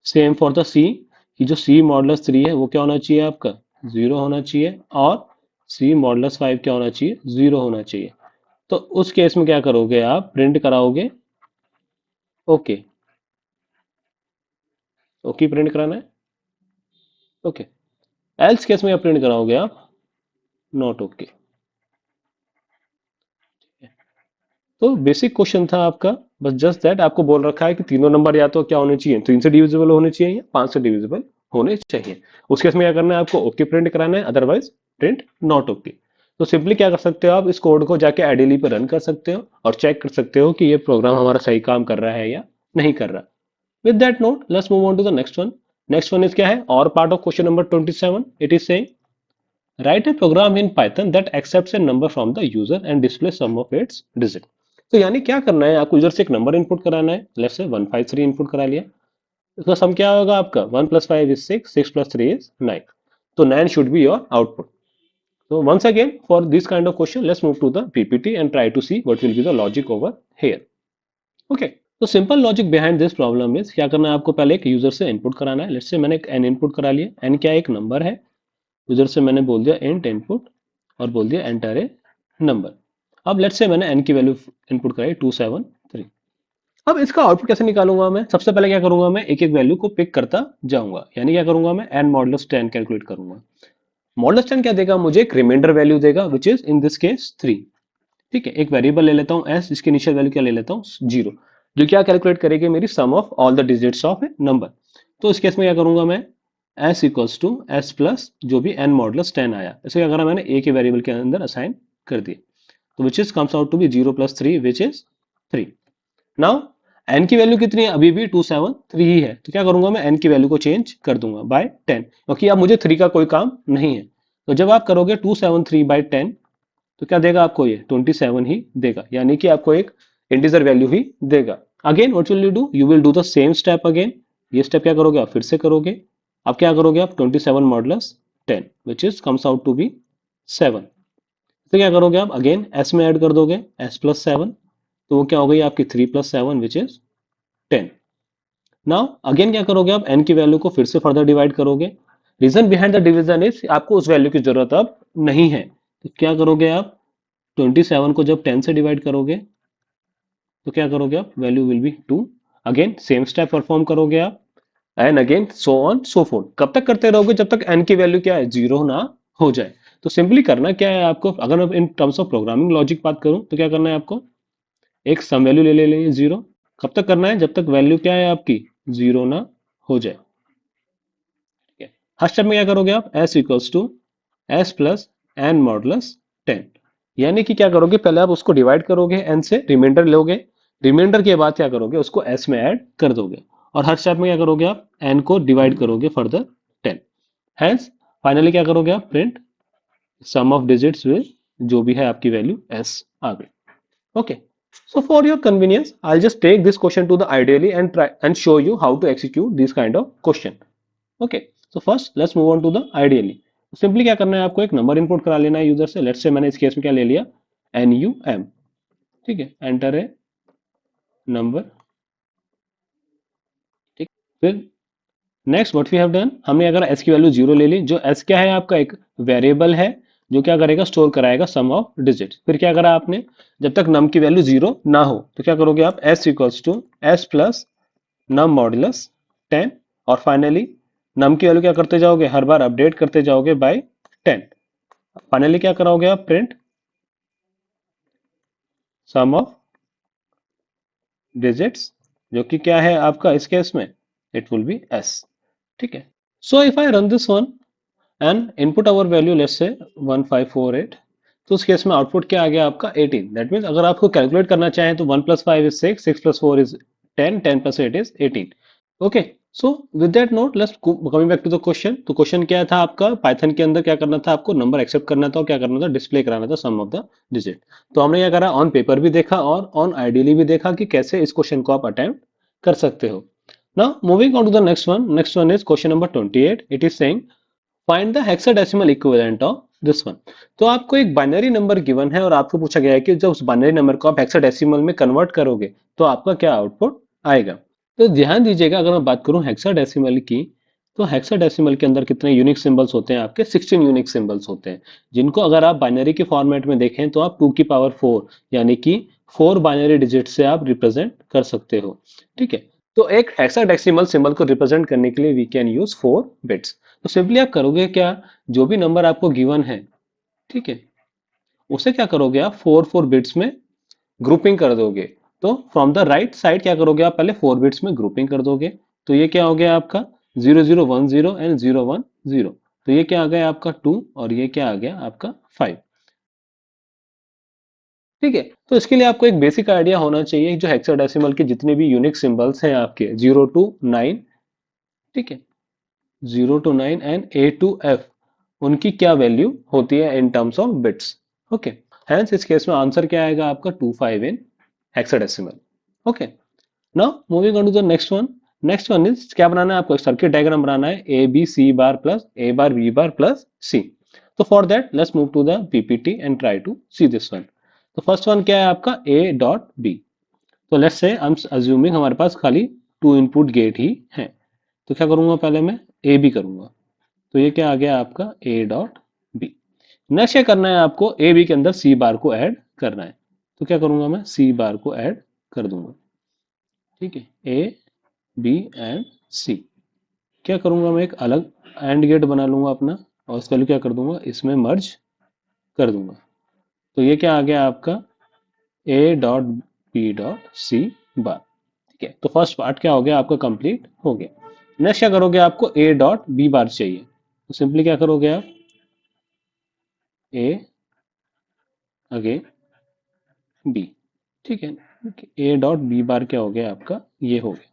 सेम फॉर द सी, कि जो सी मॉडुलस 3 है वो क्या होना चाहिए आपका, 0 होना चाहिए, और सी मॉडुलस 5 क्या होना चाहिए, 0 होना चाहिए। तो उस केस में क्या करोगे आप, प्रिंट कराओगे ओके। ओके प्रिंट कराना है, ओके। एल्स केस में क्या प्रिंट कराओगे आप, नॉट ओके। तो बेसिक क्वेश्चन था आपका, बस जस्ट दैट आपको बोल रखा है कि तीनों नंबर या तो क्या होने चाहिए, 3 से डिविजिबल होने चाहिए या 5 से डिविजिबल होने चाहिए। उस केस में क्या करना है आपको, ओके प्रिंट कराना है, अदरवाइज प्रिंट नॉट ओके। तो सिंपली क्या कर सकते हो आप, इस कोड को जाके आइडियली पे रन कर सकते हो और चेक कर सकते हो कि ये प्रोग्राम हमारा सही काम कर रहा है या नहीं कर रहा। With that note let's move on to the next one. Next one is क्या है, और part of question number 27। It is saying write a program in Python that accepts a number from the user and displays sum of its digit। तो यानी क्या करना है आपको, यूजर से एक नंबर इनपुट कराना है, लेट्स से 153 इनपुट करा लिया। इसका सम क्या होगा आपका, 1 प्लस 5 इज 6, 6 प्लस 3 इज 9। तो 9 should be your output. So once again for this kind of question let's move to the PPT and try to see what will be the logic over here। Okay, तो simple logic behind this problem is, क्या करना है आपको, पहले एक यूजर से इनपुट कराना है। लेट्स से मैंने एक n इनपुट करा लिया, n क्या एक नंबर है, यूजर से मैंने बोल दिया इंट इनपुट और बोल दिया एंटर ए नंबर। अब लेट्स से मैंने n की वैल्यू इनपुट कराई 273। अब इसका आउटपुट कैसे निकालूंगा मैं, सबसे पहले क्या करूंगा, मैं एक एक वैल्यू को पिक करता जाऊंगा, यानी क्या करूंगा मैं n मॉडुलस 10 कैलकुलेट करूंगा। मॉडुलस 10 क्या देगा मुझे, एक रिमाइंडर वैल्यू देगा which is in this case 3। ठीक है, एक वेरिएबल ले लेता हूँ s, इसके इनिशियल वैल्यू क्या ले लेता हूँ 0, जो क्या कैलकुलेट करेगी मेरी sum of all the digits of a number. तो इस केस में क्या करूंगा मैं, s equals to S plus जो भी n मॉडुलस 10 आया, इसे क्या करा मैंने a के वेरिएबल के अंदर असाइन कर दिया, तो which is comes out to be 0 plus 3 which is 3। Now n की वैल्यू कितनी है, अभी भी 273 ही है, तो क्या करूंगा मैं n की वैल्यू को चेंज कर दूंगा बाय 10, क्योंकि अब मुझे 3 का कोई काम नहीं है। तो जब आप करोगे 273 बाय 10 तो क्या देगा आपको, ये 27 ही देगा, यानी कि आपको एक इंटीजर वैल्यू ही देगा। Again what will do, you will do the same step again. ये स्टेप क्या करोगे आप, फिर से करोगे। अब क्या करोगे आप, 27 modulus 10 which is comes out to be 7। तो क्या करोगे आप, अगेन s में ऐड कर दोगे s प्लस 7, तो वो क्या हो गई आपकी 3 plus 7 which is 10। Now again क्या करोगे आप, n की वैल्यू को फिर से फर्दर डिवाइड करोगे। Reason behind the division is आपको उस वैल्यू की जरूरत अब नहीं है, तो क्या करोगे आप, 27 को जब 10 से डिवाइड करोगे तो क्या करोगे आप, value will be 2। Again same step perform करोगे आप, and again so on so fourth. कब तक करते रहोगे, जब तक n की वैल्यू क्या है, जीरो ना हो जाए। तो सिंपली करना क्या है आपको, अगर मैं इन टर्म्स ऑफ प्रोग्रामिंग लॉजिक बात करूं तो क्या करना है आपको, एक सम वैल्यू ले लेनी है जीरो। कब तक करना है, जब तक वैल्यू क्या है आपकी, जीरो ना हो जाए। ठीक है, हर स्टेप में क्या करोगे आप, s equals to S plus n modulus 10। यानी कि क्या करोगे, पहले आप उसको डिवाइड करोगे n से, रिमाइंडर लोगे, रिमाइंडर के बाद क्या करोगे, उसको s में ऐड कर दोगे, और हर स्टेप में क्या करोगे आप, n को डिवाइड करोगे फर्दर 10। हेंस फाइनली क्या करोगे आप, print sum of digits with जो भी है आपकी वैल्यू s आ गई। Okay. So for your convenience, I'll just take this question to the ideally and try and show you how to execute this kind of question. Okay. So first, let's move on to the ideally. Simply क्या करना है आपको, एक नंबर इनपुट करा लेना है यूजर से। लेट्स से मैंने इस केस में क्या ले लिया, NUM। ठीक है, एंटर ए नंबर। ठीक, फिर next what we have done, हमने अगर s की वैल्यू जीरो ले ली, जो s क्या है आपका, एक वेरिएबल है जो क्या करेगा, स्टोर कराएगा सम ऑफ डिजिट। फिर क्या करा आपने, जब तक नम की वैल्यू जीरो ना हो तो क्या करोगे आप, s equals to S plus num modulus 10। और फाइनली नम की वैल्यू क्या करते जाओगे, हर बार अपडेट करते जाओगे बाय 10। फाइनली क्या कराओगे आप, प्रिंट सम ऑफ डिजिट्स, जो कि क्या है आपका इस केस में, इट विल बी s। ठीक है, so if I run this one and input our value let's say 1548, तो उस केस में आउटपुट क्या आ गया आपका 18। दैट मीन्स अगर आपको कैलकुलेट करना चाहें तो 1 plus 5 is 6, 6 plus 4 is 10, 10 plus 8 is 18। Okay, so with that note let's coming back to the question. तो क्वेश्चन क्या था आपका, पाइथन के अंदर क्या करना था आपको, नंबर एक्सेप्ट करना था और क्या करना था, डिस्प्ले कराना था सम ऑफ द डिजिट। तो हमने क्या करा, ऑन पेपर भी देखा और ऑन आइडियली भी देखा कि कैसे इस क्वेश्चन को आप अटेम्प्ट कर सकते हो। Now moving on to the next one, next one is question number 28। It is saying find the hexadecimal equivalent of this one. तो आपको एक बाइनरी नंबर गिवन है और आपको पूछा गया है कि जब उस बाइनरी नंबर को आप हेक्साडेसिमल में कन्वर्ट करोगे तो आपका क्या आउटपुट आएगा। तो ध्यान दीजिएगा, अगर मैं बात करूं हेक्साडेसिमल की, तो हेक्साडेसिमल के अंदर कितने यूनिक सिंबल्स होते हैं आपके, 16 यूनिक सिंबल्स होते हैं, जिनको अगर आप बाइनरी के फॉर्मेट में देखें तो आप 2 की पावर 4 यानी कि 4 बाइनरी डिजिट से आप रिप्रेजेंट कर सकते हो। ठीक है, तो एक हेक्साडेसिमल सिंबल को रिप्रेजेंट करने के लिए वी कैन यूज 4 बिट्स। तो सिंपली आप करोगे क्या, जो भी नंबर आपको गिवन है, ठीक है, उसे क्या करोगे आप 4 बिट्स में ग्रुपिंग कर दोगे। तो फ्रॉम द राइट साइड क्या करोगे आप, पहले 4 बिट्स में ग्रुपिंग कर दोगे। तो ये क्या हो गया आपका 0010 एंड 010। तो ये क्या आ गया आपका 2 और ये क्या आ गया आपका 5। ठीक है, तो इसके लिए आपको एक बेसिक आइडिया होना चाहिए जो हेक्साडेसिमल के जितने भी यूनिक सिंबल्स हैं आपके 0 to 9, ठीक है, 0 to 9 and A to F, उनकी क्या वैल्यू होती है in terms of bits. Okay, hence इस केस में आंसर क्या आएगा आपका 25 in hexadecimal. Okay, now moving on to the next one. Next one is क्या बनाना है आपको, सर्किट डायग्राम बनाना है A B C bar plus A bar B bar plus C. तो for that let's move to the PPT and try to see this one. तो फर्स्ट वन क्या है आपका ए डॉट बी। तो let's say I am assuming हमारे पास खाली 2 इनपुट गेट ही है। तो क्या करूंगा, पहले मैं ए बी करूंगा। तो ये क्या आ गया आपका ए डॉट बी। नेक्स्ट क्या करना है आपको, ए बी के अंदर सी बार को ऐड करना है। तो क्या करूंगा, मैं सी बार को ऐड कर दूंगा। ठीक है, ए बी एंड सी। क्या करूंगा, मैं एक अलग एंड गेट बना लूंगा अपना और इस वैल्यू क्या कर दूंगा, इसमें मर्ज कर दूंगा। तो ये क्या आ गया आपका A dot B dot C bar. ठीक है, तो फर्स्ट पार्ट क्या हो गया आपका, कंप्लीट हो गया। नेक्स्ट क्या करोगे, आपको ए डॉट बी बार चाहिए। तो सिंपली क्या करोगे आप, ए अगेन बी। ठीक है, ए डॉट बी बार क्या हो गया आपका, ये हो गया।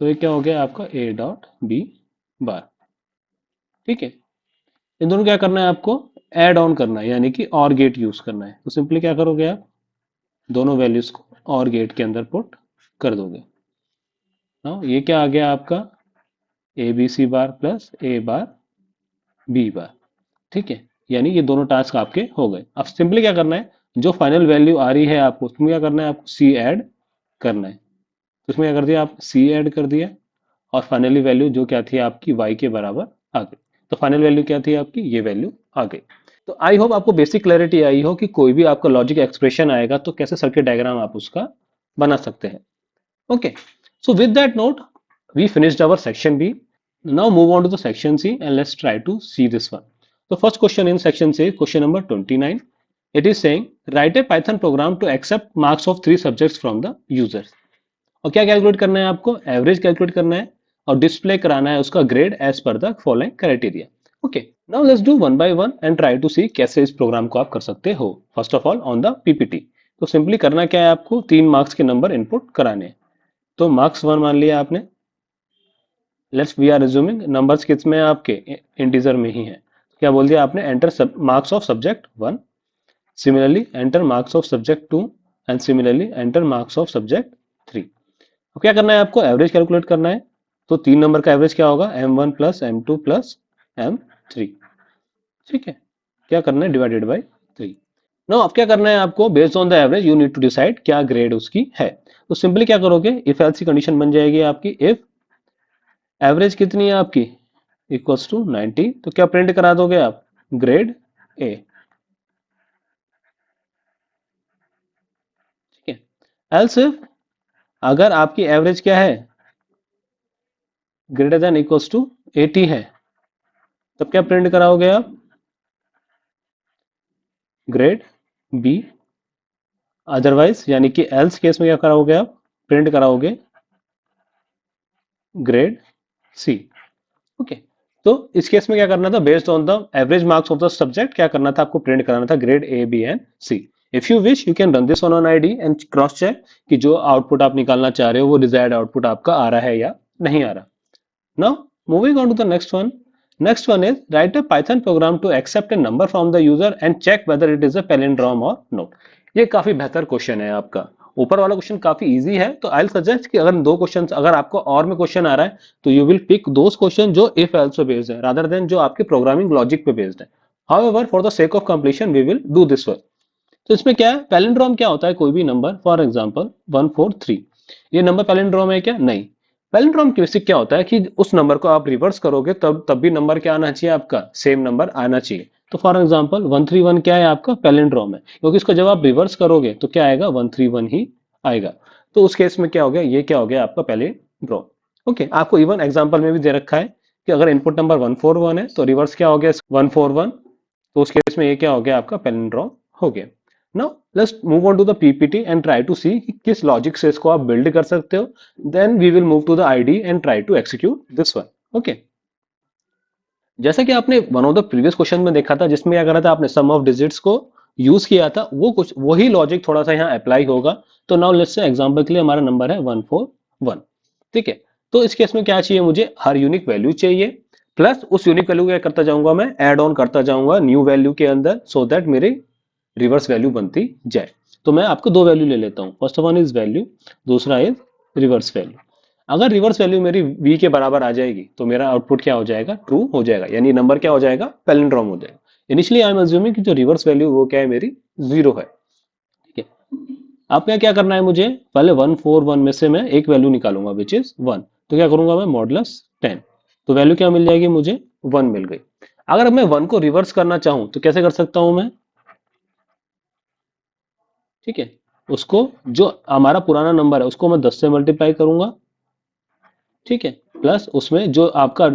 तो ये क्या हो गया आपका ए डॉट बी बार। ठीक है, इन दोनों क्या करना है आपको, ऐड ऑन करना है, यानी कि और गेट यूज करना है। तो सिंपली क्या करोगे आप, दोनों वैल्यूज को और गेट के अंदर पुट कर दोगे। हाँ, ये क्या आ गया आपका A B C bar plus A bar B bar. ठीक है, यानी ये दोनों टास्क आपके हो गए। अब सिंपली क्या करना है, जो फाइनल वैल्यू आ रही है आपको उसमें क्या करना है, आपको सी ऐड करना है। उसमें क्या कर दिया आप सी ऐड कर दिया और फाइनली वैल्यू जो क्या थी आपकी y के बराबर आ गई। तो फाइनल वैल्यू क्या थी आपकी, ये वैल्यू आ गई। तो आई होप आपको बेसिक क्लैरिटी आई हो कि कोई भी आपका लॉजिक एक्सप्रेशन आएगा तो कैसे सर्किट डायग्राम आप उसका बना सकते हैं। Okay, so with that note we finished our section B. Now move on to the section C and let's try to see this one. The first question in section C, question number 29. It is saying write a Python program to accept marks of three subjects from the users. और क्या कैलकुलेट करना है आपको, एवरेज कैलकुलेट करना है और डिस्प्ले कराना है उसका grade as per the following criteria. Okay, now let's do one by one and try to see कैसे इस प्रोग्राम को आप कर सकते हो। First of all on the PPT, तो सिंपली करना क्या है आपको, 3 मार्क्स के नंबर इनपुट कराने हैं। तो मार्क्स 1 मान लिया आपने। Let's we are resuming numbers किस में आपके इंटीजर में ही है। क्या बोल दिया आपने, enter marks of subject 1, similarly enter marks of subject 2 and similarly enter marks of subject 3। अब क्या करना है आपको, एवरेज कैलकुलेट करना है। तो 3 नंबर का एवरेज क्या होगा, m1 plus m2 plus m3। ठीक है, क्या करना है, डिवाइडेड बाई 3। नो अब क्या करना है आपको, based on the average you need to decide क्या ग्रेड उसकी है। तो सिंपली क्या करोगे, इफ एल्स की कंडीशन बन जाएगी आपकी, इफ एवरेज कितनी है आपकी इक्वल्स टू 90, तो क्या प्रिंट करा दोगे आप, ग्रेड ए। ठीक है, एल्स इफ अगर आपकी एवरेज क्या है, ग्रेटर देन इक्वल्स टू 80 है, तब क्या प्रिंट कराओगे आप, ग्रेड बी। अदरवाइज यानी कि एल्स केस में क्या कराओगे आप, प्रिंट कराओगे ग्रेड सी। ओके, तो इस केस में क्या करना था, based on the average marks of the subject क्या करना था आपको, प्रिंट कराना था grade A B and C. If you wish you can run this on an ID and cross check कि जो आउटपुट आप निकालना चाह रहे हो वो डिजायर्ड आउटपुट आपका आ रहा है या नहीं आ रहा। Now moving on to the next one. Next one is write a python program to accept a number from the user and check whether it is a palindrome और नोट। ये काफी बेहतर क्वेश्चन है आपका। ऊपर वाला क्वेश्चन काफी इजी है, तो आई सजेस्ट कि अगर दो क्वेश्चन, अगर आपको और में क्वेश्चन आ रहा है तो you will pick those question जो इफ एल्स पे बेस्ड है रादर देन जो आपके प्रोग्रामिंग लॉजिक पे बेस्ड है। However for the sake of completion we will do this one. तो इसमें क्या है, पैलिंड्रोम क्या होता है, कोई भी नंबर, फॉर एग्जांपल 143, ये नंबर पैलिंड्रोम है क्या, नहीं। पैलिंड्रोम के बेसिक क्या होता है कि उस नंबर को आप रिवर्स करोगे तब भी नंबर क्या आना चाहिए आपका, सेम नंबर आना चाहिए। तो फॉर एग्जांपल 131 क्या है आपका, पैलिंड्रोम है, क्योंकि इसको जब आप रिवर्स करोगे तो क्या आएगा, 131 ही आएगा। तो उस केस में क्या हो गया, ये क्या हो गया आपका पैलिंड्रोम। ओके, आपको इवन एग्जांपल में भी दे रखा है कि अगर इनपुट नंबर 141 है तो रिवर्स क्या हो गया 141, तो उस केस में ये क्या हो गया आपका पैलिंड्रोम हो गया। Now let's move on to the PPT and try to see कि किस लॉजिक से इसको आप बिल्ड कर सकते हो। Then we will move to the ID and try to execute this one. Okay, जैसा कि आपने one of the previous question में देखा था जिसमें क्या करा था आपने, सम ऑफ डिजिट्स को यूज किया था, वो कुछ वही लॉजिक थोड़ा सा यहाँ अप्लाई होगा। तो नाउ लेट्स से एग्जांपल के लिए हमारा नंबर है 141। ठीक है, तो इस केस में क्या चाहिए मुझे, हर यूनिक वैल्यू चाहिए, प्लस उस यूनिक वैल्यू क्या करता जाऊंगा मैं, एड ऑन करता जाऊंगा न्यू वैल्यू के अंदर, सो दैट मेरे रिवर्स वैल्यू बनती जाए। तो मैं आपको दो वैल्यू ले लेता हूं, फर्स्ट वन इज वैल्यू, दूसरा इज रिवर्स वैल्यू। अगर रिवर्स वैल्यू मेरी v के बराबर आ जाएगी तो मेरा आउटपुट क्या हो जाएगा, ट्रू हो जाएगा, यानी नंबर क्या हो जाएगा, पैलिंड्रोम हो जाएगा। इनिशियली आई एम अज्यूमिंग कि जो रिवर्स वैल्यू वो क्या है, मेरी 0 है। ठीक है, अब क्या करना है मुझे, पहले 141 में से मैं एक वैल्यू निकालूंगा विच इज 1। तो क्या करूंगा मैं, मॉडुलस 10, तो वैल्यू क्या मिल जाएगी मुझे, 1 मिल गई। अगर मैं 1 को रिवर्स करना चाहूं तो कैसे कर सकता हूं मैं। ठीक है, उसको जो हमारा पुराना नंबर है उसको मैं 10 से मल्टीप्लाई करूंगा। ठीक है, प्लस उसमें जो आपका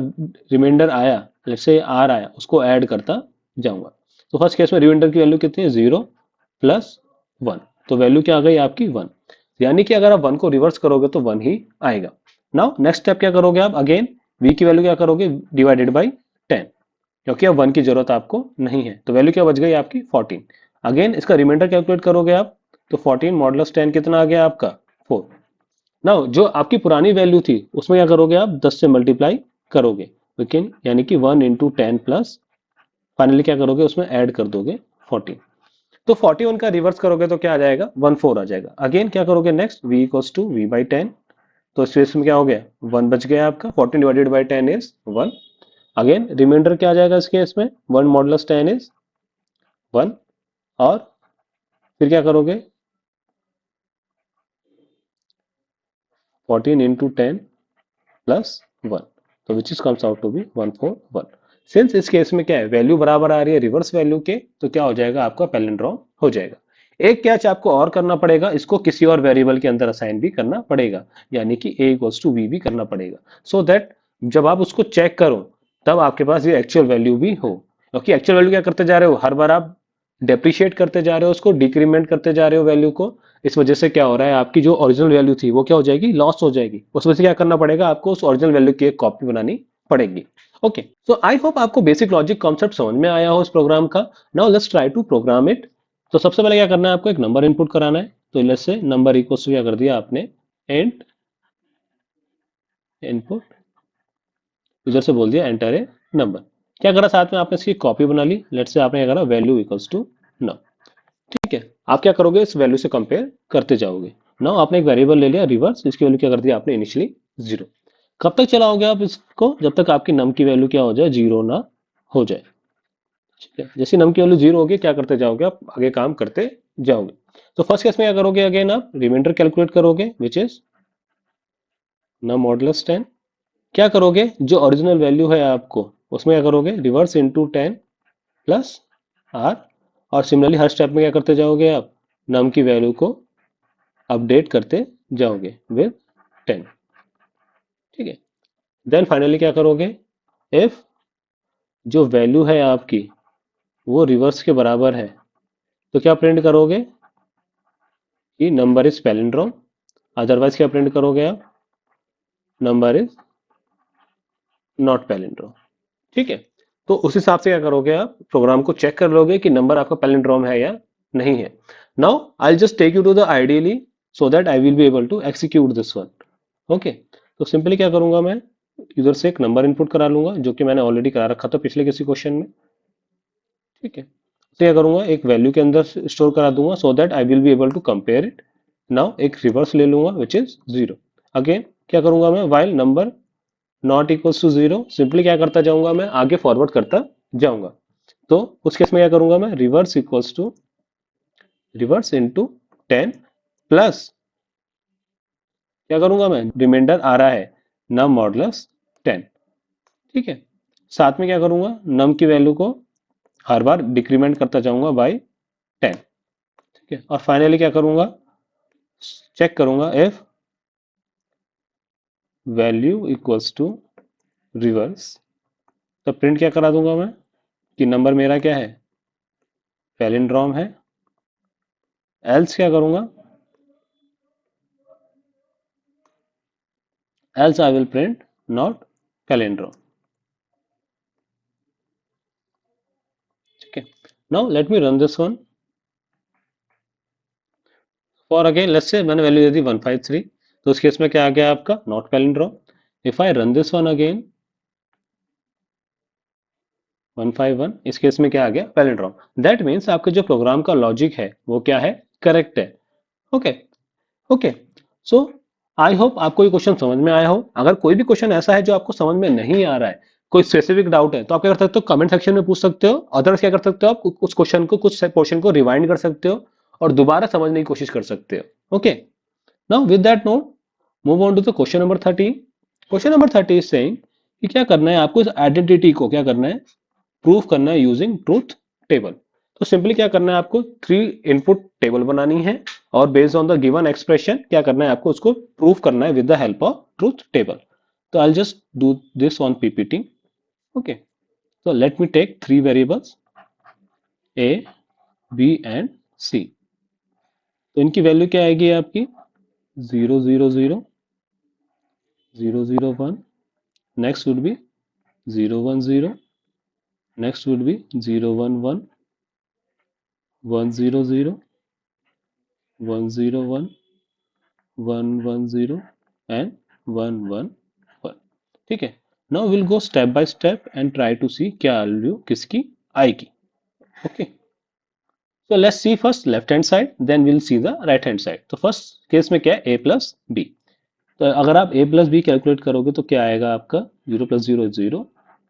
रिमाइंडर आया, जैसे आर आया, उसको ऐड करता जाऊंगा। तो फर्स्ट केस में रिमाइंडर की वैल्यू कितनी है, 0 प्लस 1, तो वैल्यू क्या आ गई आपकी 1। यानी कि अगर आप 1 को रिवर्स करोगे तो 1 ही आएगा। नाउ नेक्स्ट स्टेप क्या करोगे आप, अगेन v की वैल्यू क्या करोगे, डिवाइडेड बाई 10, क्योंकि अब 1 की जरूरत आपको नहीं है, तो वैल्यू क्या बच गई आपकी 14। अगेन इसका रिमाइंडर कैलकुलेट करोगे आप, तो 14 मॉडुलस 10 कितना आ गया आपका 4। नाउ जो आपकी पुरानी वैल्यू थी उसमें क्या करोगे आप, 10 से मल्टीप्लाई करोगे, लेकिन यानी कि 1 इंटू 10 प्लस, फाइनली क्या करोगे उसमें ऐड कर दोगे 14। तो 41 का रिवर्स करोगे तो क्या आ जाएगा, 14 आ जाएगा। अगेन क्या करोगे next, v equals to v by 10, तो इस केस में क्या हो गया, 1 बच गया आपका, 14 divided by 10 is 1। Again remainder क्या आ जाएगा इस केस में, 1 मॉडुलस 10 इज 1, और फिर क्या करोगे, 14 into 10 प्लस 1, तो which is comes out to be 141। Since इस केस में क्या है, वैल्यू बराबर आ रही है रिवर्स वैल्यू के, तो क्या हो जाएगा आपका पैलिंड्रोम हो जाएगा। एक कैच आपको और करना पड़ेगा, इसको किसी और वेरिएबल के अंदर असाइन भी करना पड़ेगा, यानी कि a इक्वल्स टू v भी करना पड़ेगा, सो दैट जब आप उसको चेक करो तब आपके पास ये एक्चुअल वैल्यू भी हो। क्योंकि एक्चुअल वैल्यू क्या करते जा रहे हो, हर बार आप डेप्रिशिएट करते जा रहे हो, उसको डिक्रीमेंट करते जा रहे हो वैल्यू को। इस वजह से क्या हो रहा है, आपकी जो ओरिजिनल वैल्यू थी वो क्या हो जाएगी, लॉस हो जाएगी। उस वजह से क्या करना पड़ेगा, आपको उस ओरिजिनल वैल्यू की एक कॉपी बनानी पड़ेगी। ओके, सो आई होप आपको बेसिक लॉजिक कॉन्सेप्ट समझ में आया हो इस प्रोग्राम का। Now let's try to program it. तो सबसे पहले क्या करना है, आपको एक नंबर इनपुट कराना है। तो let's say number equals to क्या कर दिया आपने, एंड इनपुट, इधर से बोल दिया एंटर ए नंबर। क्या करा साथ में, आपने इसकी कॉपी बना ली। लेट्स से आपने क्या करा, वैल्यू इक्वल्स टू नाउ। ठीक है, आप क्या करोगे, इस वैल्यू से कंपेयर करते जाओगे। नाउ आपने एक वेरिएबल ले लिया रिवर्स, इसकी वैल्यू क्या कर दिया आपने इनिशियली 0। कब तक चलाओगे आप इसको, जब तक आपकी नम की वैल्यू क्या हो जाए, 0 ना हो जाए। ठीक है, जैसे नम की वैल्यू 0 होगी, क्या करते जाओगे आप, आगे काम करते जाओगे। तो फर्स्ट केस में क्या करोगे, अगेन आप रिमाइंडर कैलकुलेट करोगे, विच इज नम मॉडुलस 10। क्या करोगे, जो ओरिजिनल वैल्यू है आपको उसमें क्या करोगे, रिवर्स इंटू 10 प्लस आर। और सिमिलरली हर स्टेप में क्या करते जाओगे आप, नम की वैल्यू को अपडेट करते जाओगे विद 10। ठीक है, देन फाइनली क्या करोगे, इफ जो वैल्यू है आपकी वो रिवर्स के बराबर है, तो क्या प्रिंट करोगे कि नंबर इज पैलिंड्रोम। अदरवाइज क्या प्रिंट करोगे आप, नंबर इज नॉट पैलिंड्रोम। ठीक है, तो उस हिसाब से क्या करोगे, आप प्रोग्राम को चेक कर लोगे कि नंबर आपका पैलिंड्रोम है या नहीं है। Now I just take you to the ideally, so that I will be able to execute this one. Okay, तो सिंपली क्या करूंगा मैं, इधर से एक नंबर इनपुट करा लूंगा, जो कि मैंने ऑलरेडी करा रखा था पिछले किसी क्वेश्चन में। ठीक है, तो क्या करूंगा, एक वैल्यू के अंदर स्टोर करा दूंगा, so that I will be able to compare it. Now एक रिवर्स ले लूंगा विच इज 0। अगेन क्या करूंगा मैं, while number not equals to 0, simply क्या करता जाऊंगा मैं, आगे फॉरवर्ड करता जाऊंगा। तो उस केस में क्या करूंगा मैं, reverse equals to reverse into 10 plus क्या करूंगा मैं, रिमाइंडर आ रहा है नम मॉडुलस 10। ठीक है, साथ में क्या करूंगा, नम की वैल्यू को हर बार डिक्रीमेंट करता जाऊंगा बाय 10। ठीक है, और फाइनली क्या करूंगा, चेक करूंगा if value equals to reverse, तो प्रिंट क्या करा दूंगा मैं कि नंबर मेरा क्या है, पैलिंड्रोम है। एल्स क्या करूंगा, else I will print not palindrome. ठीक है, now let me run this one for again, let's say मैंने वैल्यू दे दी 153, तो उस केस में क्या आ गया आपका, not palindrome. If I run this one again 151, इस केस में क्या आ गया, पैलिंड्रोम। दैट मीन्स आपके जो प्रोग्राम का लॉजिक है वो क्या है, करेक्ट है। Okay, okay, so I hope आपको ये क्वेश्चन समझ में आया हो। अगर कोई भी क्वेश्चन ऐसा है जो आपको समझ में नहीं आ रहा है, कोई स्पेसिफिक डाउट है, तो आप क्या कर सकते हो, कमेंट सेक्शन में पूछ सकते हो। अदर्स क्या कर सकते हो, आप उस क्वेश्चन को, कुछ पोर्शन को रिवाइंड कर सकते हो और दोबारा समझने की कोशिश कर सकते हो। Okay, now with that note move on to the question number 13। Question number 30 is saying कि क्या करना है आपको, इस आइडेंटिटी को क्या करना है, प्रूफ करना है यूजिंग ट्रूथ टेबल। तो सिंपली क्या करना है आपको, 3 इनपुट टेबल बनानी है और based on the given expression क्या करना है आपको, उसको प्रूफ करना है with the help of truth table. तो I just do this on PPT. Okay, so let me take 3 variables a, b and c। तो इनकी वैल्यू क्या आएगी आपकी, 0 0 0 0 0 1, next would be 0 1 0, next would be 0 1 1, 1 0 0, 1 0 1, 1 1 0 and 1 1 1। ठीक है, now will go step by step and try to see क्या वैल्यू किसकी आएगी। Okay, so let's see first left hand side, then we'll see the right hand side। तो फर्स्ट केस में क्या है, a प्लस b। तो अगर आप a प्लस बी कैलकुलेट करोगे तो क्या आएगा आपका, 0 प्लस 0 इज 0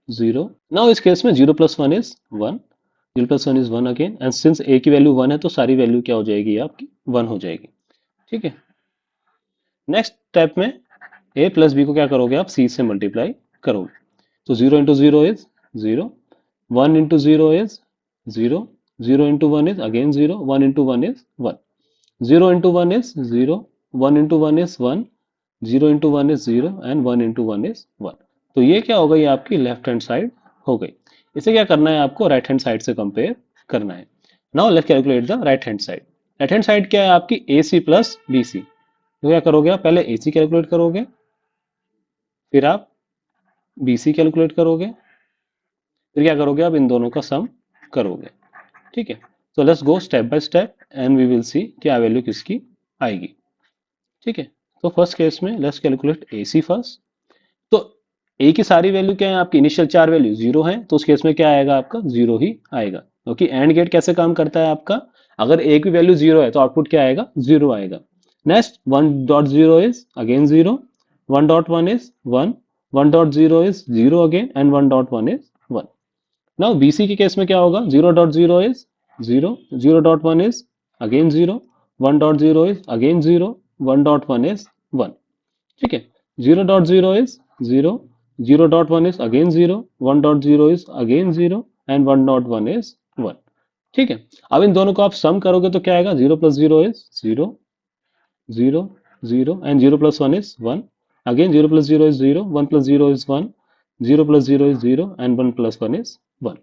0। नाउ इस केस में 0 plus 1 is 1, 0 plus 1 is 1 again, and since a की वैल्यू 1 है तो सारी वैल्यू क्या हो जाएगी आपकी, 1 हो जाएगी। ठीक है, नेक्स्ट स्टेप में ए प्लस बी को क्या करोगे आप सी से मल्टीप्लाई करोगे। तो 0 into zero is 0, 1 into zero is 0, 0 into one is again 0, 1 into one is 1, 0 into one is 0, 1 into one is 1, 0 into one is 0 and 1 into one is 1। तो ये क्या हो गई आपकी लेफ्ट हैंड साइड हो गई। इसे क्या करना है आपको राइट हैंड साइड से कंपेयर करना है। Now let's calculate the right hand side. Right hand side क्या है आपकी ए सी प्लस बी सी। तो क्या करोगे आप पहले ए सी कैलकुलेट करोगे, फिर आप बी सी कैलकुलेट करोगे, फिर क्या करोगे आप इन दोनों का सम करोगे। ठीक है, तो let's go step by step and we will see क्या वैल्यू किसकी आएगी। ठीक है, तो फर्स्ट केस में let's calculate A C first. तो ए की सारी वैल्यू क्या है आपकी इनिशियल चार वैल्यू जीरो है, तो उस केस में क्या आएगा आपका जीरो ही आएगा, क्योंकि एंड गेट कैसे काम करता है आपका, अगर ए की वैल्यू जीरो है तो आउटपुट क्या आएगा जीरो आएगा। Next one dot zero is again zero, one dot one is one, one dot zero is zero again and one dot one is one. Now BC के केस में क्या होगा, zero dot zero is zero, zero dot one is again zero, one dot zero is again zero, one dot one is one. ठीक है, zero dot zero is zero, zero dot one is again zero, one dot zero is again zero and one dot one is one. ठीक है, अब इन दोनों को आप सम करोगे तो क्या आएगा, zero plus zero is zero, zero, zero and zero plus one is one, again zero plus zero is zero, one plus zero is one, zero plus zero is zero and one plus one is one.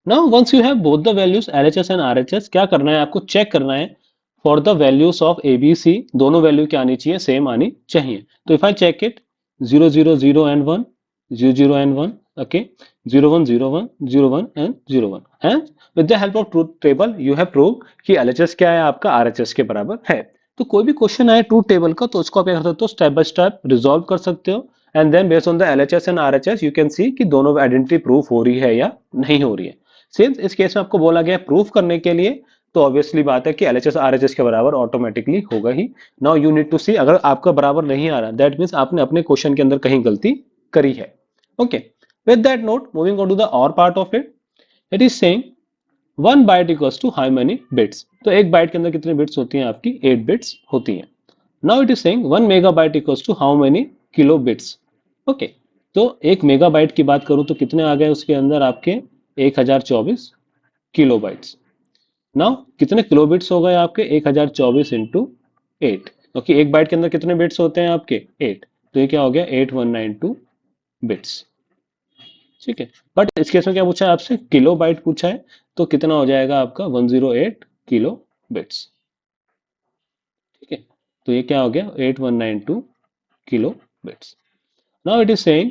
Now once you have both the values LHS and RHS, क्या करना है आपको चेक करना है for the values of A B C, दोनों वैल्यू क्या आनी चाहिए, सेम आनी चाहिए। तो if I check it, zero zero zero and one, zero zero and one, okay, zero one zero one, zero one and zero one, and with the help of truth table you have prove कि एलएचएस क्या है आपका आरएचएस के बराबर है। तो कोई भी क्वेश्चन आए ट्रूथ टेबल का तो उसको आप क्या कर सकते हो, स्टेप बाय स्टेप रिजॉल्व कर सकते हो, and then based on the LHS and RHS you can see कि दोनों आइडेंटिटी प्रूफ हो रही है या नहीं हो रही है। सिंस इस केस में आपको बोला गया है प्रूफ करने के लिए, तो ऑब्वियसली बात है कि एलएचएस आरएचएस के बराबर ऑटोमेटिकली होगा ही। नाउ यू नीड टू सी, अगर आपका बराबर नहीं आ रहा दैट मींस आपने अपने क्वेश्चन के अंदर कहीं गलती करी है। Okay, with that note moving on to the other part of it, it is saying one byte equals to how many bits. तो एक बाइट के अंदर कितनी बिट्स होती हैं आपकी, 8 बिट्स होती हैं। Now it is saying one megabyte equals to how many kilo bits. Okay, तो एक मेगाबाइट की बात करूं तो कितने आ गए उसके अंदर आपके 1024 किलोबाइट्स। नाउ कितने किलोबिट्स हो गए आपके, 1024 इंटू 8, क्योंकि एक बाइट के अंदर कितने बिट्स होते हैं आपके 8, तो ये क्या हो गया 8192 बिट्स। ठीक है, बट इस केस में क्या पूछा है आपसे, किलो बाइट पूछा है, तो कितना हो जाएगा आपका 108 किलो बिट्स। ठीक है, तो ये क्या हो गया 8192 kilo bits. Now it is saying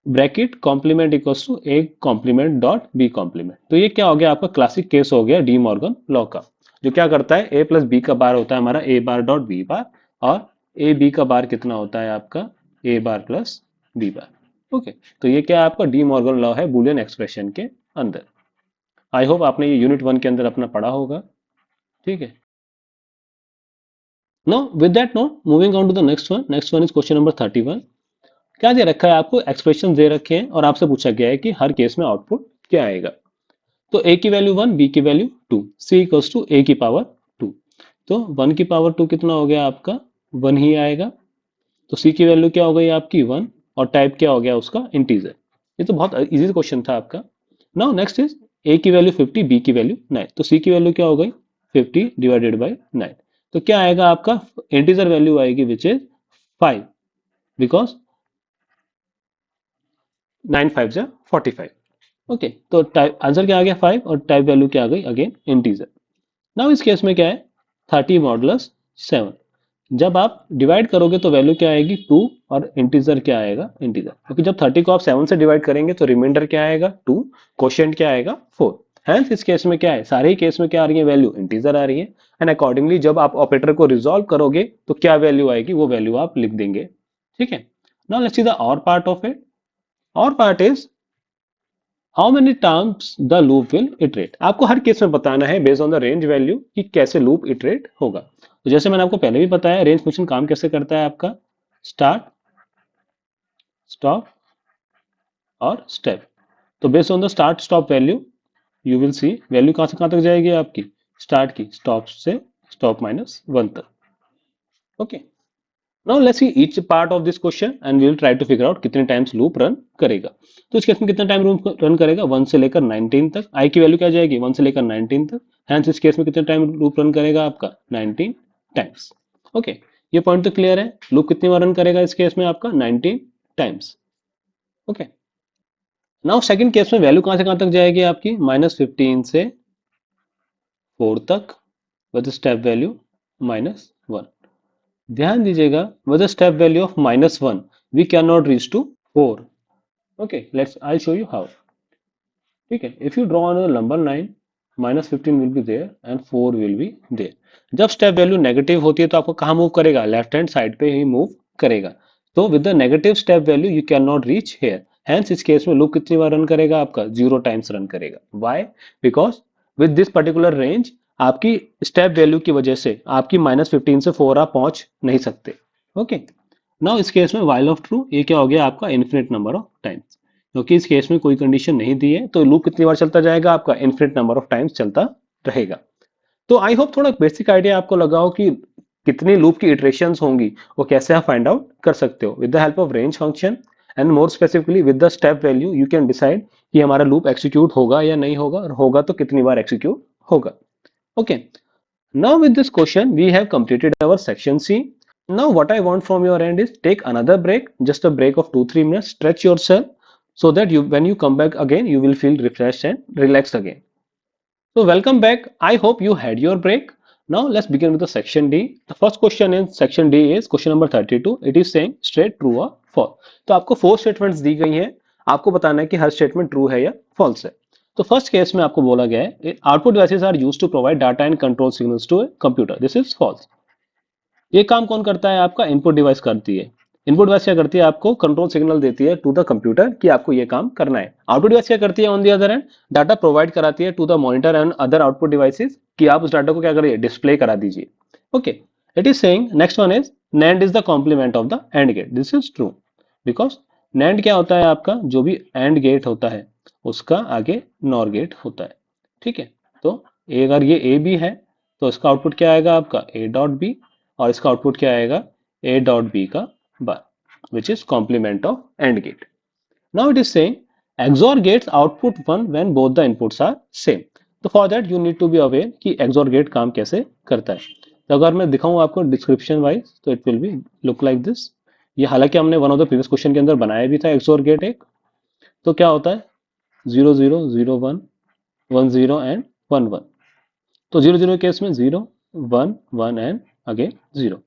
bracket complement equals to A complement dot B complement. तो ये क्या हो गया आपका क्लासिक केस हो गया डी मॉर्गन लॉ का, जो क्या करता है ए प्लस बी का बार होता है हमारा ए बार डॉट बी बार, और ए बी का बार कितना होता है आपका ए बार प्लस बी बार। ओके, तो ये क्या आपका डी मॉर्गन लॉ है बुलियन एक्सप्रेशन के अंदर। आई होप आपने ये यूनिट वन के अंदर अपना पढ़ा होगा। ठीक है, no with that no moving on to the next one. Next one is question number 31। क्या दे रखा है आपको, एक्सप्रेशन दे रखे हैं और आपसे पूछा गया है कि हर केस में आउटपुट क्या आएगा। तो a की वैल्यू 1, b की value 2, c equals to a की पावर 2। तो 1 की पावर 2 कितना हो गया आपका 1 ही आएगा। तो c की वैल्यू क्या हो गई आपकी 1, और टाइप क्या हो गया उसका इंटीजर। ये तो बहुत इजी क्वेश्चन था आपका। नाउ नेक्स्ट इज a की वैल्यू 50, b की वैल्यू 9, तो c की वैल्यू क्या हो गई 50 डिवाइडेड बाई 9। तो क्या आएगा आपका इंटीजर वैल्यू आएगी विच इज 5, बिकॉज 9 5 जा 45। ओके, तो टाइप आंसर क्या आ गया 5 और टाइप वैल्यू क्या आ गई अगेन इंटीजर। नाउ इस केस में क्या है 30 मॉडुलस 7। जब आप डिवाइड करोगे तो वैल्यू क्या आएगी 2, और इंटीजर क्या आएगा इंटीजर, क्योंकि जब 30 को आप 7 से डिवाइड करेंगे तो रिमाइंडर क्या आएगा 2, क्वोशिएंट क्या आएगा 4। हेंस इस केस में क्या है, सारे ही केस में क्या आ रही है वैल्यू इंटीजर आ रही है, एंड अकॉर्डिंगली जब आप ऑपरेटर को रिजॉल्व करोगे तो क्या वैल्यू आएगी वो वैल्यू आप लिख देंगे। ठीक है, now let's see the other part of it. और part is how many times the loop will iterate. आपको हर केस में बताना है based on the range value कि कैसे लूप इटरेट होगा। तो जैसे मैंने आपको पहले भी बताया रेंज फंक्शन काम कैसे करता है आपका, स्टार्ट, स्टॉप और स्टेप। तो based on the start stop value you will C value कहां से कहां तक जाएगी आपकी, स्टार्ट की स्टॉप से स्टॉप -1 तक। Okay, now let's see each part of this question and we will try to figure out कितने टाइम्स लूप रन करेगा। तो इस केस में कितना टाइम रन करेगा, 1 से लेकर 19 तक। आई की वैल्यू क्या जाएगी, 1 से लेकर 19 तक। हैंस इस केस में कितना टाइम लूप रन करेगा आपका, 19 टाइम्स। ओके, ये पॉइंट तो क्लियर है। लूप कितनी बार रन करेगा इस केस में आपका, 19 times. Okay, now second case में वैल्यू कहां से कहां तक जाएगी आपकी, -15 से 4 तक विद स्टेप वैल्यू -1। ध्यान दीजिएगा, with step value of -1 we can not reach to 4। Okay, let's I show you how. ठीक है, if you draw on a number 9, -15 will be there and 4 will be there. जब स्टेप वैल्यू नेगेटिव होती है तो आपको कहाँ मूव करेगा, लेफ्ट हैंड साइड पे ही मूव करेगा। तो with the negative step value you can not reach here. Hence इस केस में लूप कितनी बार रन करेगा आपका, 0 टाइम्स रन करेगा। Why, because with this particular range आपकी स्टेप वैल्यू की वजह से आपकी -15 से 4 आप पहुंच नहीं सकते। ओके, नाउ इस केस में व्हाइल ऑफ ट्रू, ये क्या हो गया आपका, इन्फिनिट नंबर ऑफ टाइम्स। क्योंकि इस केस में कोई कंडीशन नहीं दी है तो लूप कितनी बार चलता जाएगा आपका, इन्फिनिट नंबर ऑफ टाइम्स चलता रहेगा। तो आई होप थोड़ा बेसिक आइडिया आपको लगा हो कि कितनी लूप की इटरेशंस होंगी, वो कैसे आप फाइंड आउट कर सकते हो with the help of range function and more specifically with the step value you can decide कि हमारा लूप एक्सिक्यूट होगा या नहीं होगा, और होगा तो कितनी बार एक्सिक्यूट होगा। Okay, now with this question we have completed our section C. Now what I want from your end is take another break, just a break of 2-3 minutes, stretch yourself so that you when you come back again you will feel refreshed and relaxed again. So welcome back. I hope you had your break. Now let's begin with the section D. The first question in section D is question number 32. It is saying straight true or false. तो आपको 4 statements दी गई हैं, आपको बताना है कि हर statement true है या false है। तो फर्स्ट केस में आपको बोला गया है output devices are used to provide data and control signals to a computer, this is false. ये काम कौन करता है आपका, इनपुट डिवाइस करती है। इनपुट डिवाइस क्या करती है, आपको कंट्रोल सिग्नल देती है टू द कंप्यूटर कि आपको ये काम करना है। आउटपुट डिवाइस क्या करती है, on the other hand data provide कराती है to the monitor and other output devices कि आप उस डाटा को क्या करिए, डिस्प्ले करा दीजिए। Okay, it is saying next one is NAND is the complement of the and gate, this is true. Because NAND क्या होता है आपका, जो भी एंड गेट होता है उसका आगे नॉर गेट होता है। ठीक है, तो अगर ये ए बी है तो इसका आउटपुट क्या आएगा आपका, ए डॉट बी, और इसका आउटपुट क्या आएगा, ए डॉट बी का bar, which is complement of and gate. Now it is saying XOR gates output 1 when both the inputs are same. तो for that you need to be aware कि XOR गेट काम कैसे करता है। तो अगर मैं दिखाऊं आपको डिस्क्रिप्शन वाइज तो it will be look like this. ये हालांकि हमने one of the previous question के अंदर बनाया भी था XOR गेट एक। तो क्या होता है, 0 0 0 1 1 0 एंड 1 1। तो 0 0 केस में 0 1 1 एंड अगेन 0।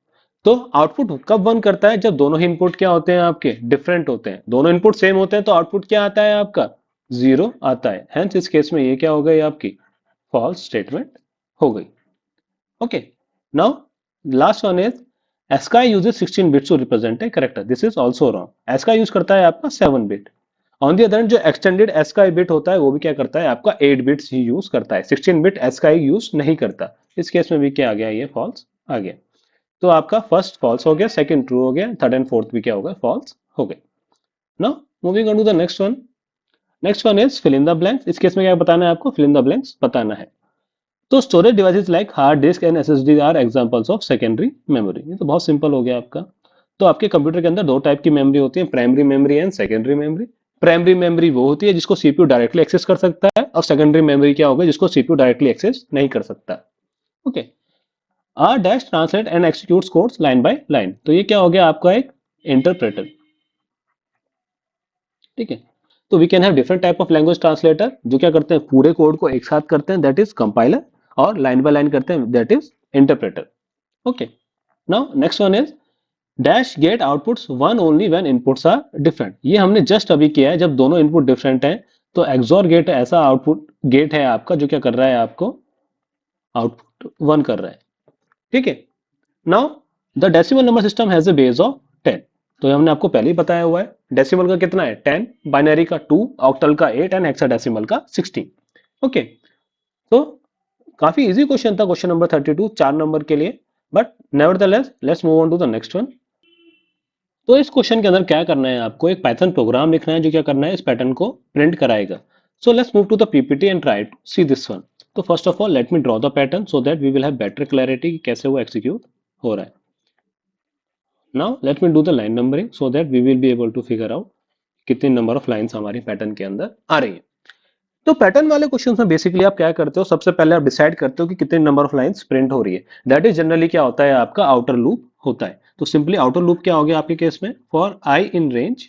तो आउटपुट कब वन करता है, जब दोनों ही इनपुट क्या होते हैं आपके, डिफरेंट होते हैं। दोनों इनपुट सेम होते हैं तो आउटपुट क्या आता है आपका, 0 आता है। हेंस इस केस में ये क्या हो गई आपकी, फॉल्स स्टेटमेंट हो गई। Okay, now last one is ASCII uses 16 bits to represent a character, this is also wrong। ASCII use करता है आपका 7 बिट। ऑन दी अदर जो एक्सटेंडेड ASCII बिट होता है वो भी क्या करता है आपका 8 बिट्स ही यूज करता है, 16 बिट ASCII यूज नहीं करता। इस केस में भी क्या आ गया, ये फॉल्स आ गया। तो आपका फर्स्ट फॉल्स हो गया, सेकंड ट्रू हो गया, थर्ड एंड फोर्थ भी क्या होगा, फॉल्स हो गए। Now moving on to the next one. Next one is fill in the blanks. इस केस में क्या बताना है आपको, फिल इन द ब्लैंक्स बताना है। तो storage devices like hard disk and SSD are examples of secondary memory. ये तो बहुत सिंपल हो गया आपका। तो आपके कंप्यूटर के अंदर दो टाइप की मेमोरी होती है, primary memory and secondary memory. Primary memory वो होती है जिसको CPU डायरेक्टली एक्सेस कर सकता है, और सेकेंडरी मेमोरी क्या होगा, जिसको CPU डायरेक्टली एक्सेस नहीं कर सकता। Okay, are dash translate and execute codes line by line. तो ये क्या हो गया आपका, एक इंटरप्रेटर। ठीक है, तो we can have different type of language translator जो क्या करते हैं, पूरे कोड को एक साथ करते हैं, दैट इज कंपाइलर, और लाइन बाय लाइन करते हैं, that is interpreter. Okay, now next one is dash gate outputs one only when inputs are different. ये हमने जस्ट अभी किया है, जब दोनों इनपुट डिफरेंट हैं। तो XOR गेट ऐसा आउटपुट गेट है आपका जो क्या कर रहा है, आपको आउटपुट वन कर रहा है। ठीक है, now the decimal number system has a base of 10। तो ये हमने आपको पहले ही बताया हुआ है, डेसिमल का कितना है 10, बाइनरी का 2, ऑक्टल का 8 एंड हेक्साडेसिमल का 16। ओके, तो काफी इजी क्वेश्चन था क्वेश्चन नंबर 32 4 नंबर के लिए, but nevertheless let's move on to the next one. तो इस क्वेश्चन के अंदर क्या करना है, आपको एक पाइथन प्रोग्राम लिखना है जो क्या करना है, इस पैटर्न को प्रिंट कराएगा। So let's move to the PPT and try to see this one. तो first of all let me draw the pattern so that we will have better clarity कि कैसे वो एग्जीक्यूट हो रहा है। Now let me do the line numbering so that we will be able to figure out कितने नंबर ऑफ लाइंस हमारे पैटर्न के अंदर आ रही है। तो पैटर्न वाले क्वेश्चन में बेसिकली आप क्या करते हो, सबसे पहले आप डिसाइड करते हो कि कितने नंबर ऑफ लाइंस प्रिंट हो रही है। दैट इज जनरली क्या होता है, आपका आउटर लूप होता है। तो सिंपली आउटर लूप क्या हो गया आपके केस में, फॉर आई इन रेंज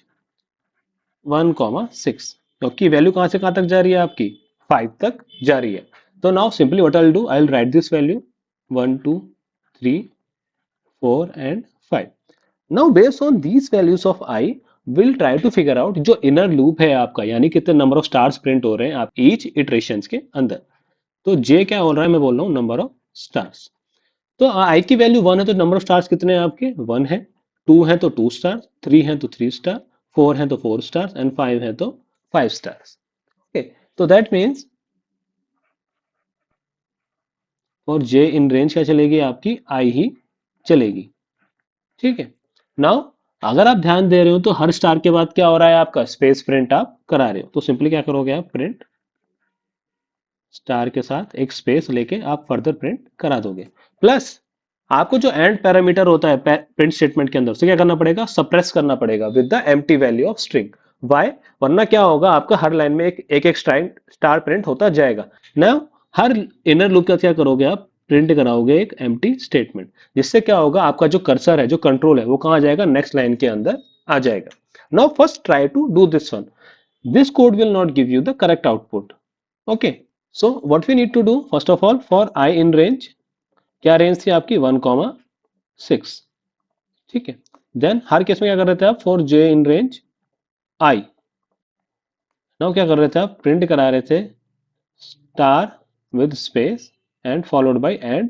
1,6, क्योंकि वैल्यू कहां से कहां तक जा रही है आपकी 5 तक जा रही है। तो now simply what I will do, I will write this value 1 2 3 4 and 5। Now based on these values of I will try to figure out जो इनर लूप है आपका, यानी कितने नंबर ऑफ स्टार्स प्रिंट हो रहे हैं आप ईच इटरेशन के अंदर। तो जे क्या हो रहा है, मैं बोल रहा हूँ नंबर ऑफ स्टार्स। तो आई की वैल्यू 1 है तो नंबर ऑफ स्टार्स कितने हैं आपके 1 है, 2 है तो 2 स्टार, 3 है तो 3 स्टार, 4 है तो 4 स्टार्स एंड 5 है तो 5 स्टार्स। ओके, तो दैट मीन्स और जे इन रेंज क्या चलेगी आपकी आई ही चलेगी। ठीक है, नाउ अगर आप ध्यान दे रहे हो तो हर स्टार के बाद क्या हो रहा है आपका स्पेस प्रिंट आप करा रहे हो। तो सिंपली क्या करोगे आप, प्रिंट स्टार के साथ एक स्पेस लेके आप फर्दर प्रिंट करा दोगे। प्लस आपको जो एंड पैरामीटर होता है प्रिंट स्टेटमेंट के अंदर, उसे क्या करना पड़ेगा, सप्रेस करना पड़ेगा with the empty value of string Y. वरना क्या होगा, आपका हर लाइन में एक स्टार प्रिंट होता जाएगा ना। हर इनर लूप का क्या करोगे आप, प्रिंट कराओगे एक एम्प्टी स्टेटमेंट, जिससे क्या होगा आपका जो कर्सर है, जो कंट्रोल है, वो कहां जाएगा, नेक्स्ट लाइन के अंदर आ जाएगा। Now first try to do this one, this code will not give you the correct output. Okay, so what we need to do, first of all, for I in range, क्या रेंज थी आपकी 1,6, ठीक है। देन हर केस में क्या कर रहे थे आप, for j in range I, now क्या कर रहे थे आप, प्रिंट करा रहे थे star with space and followed by and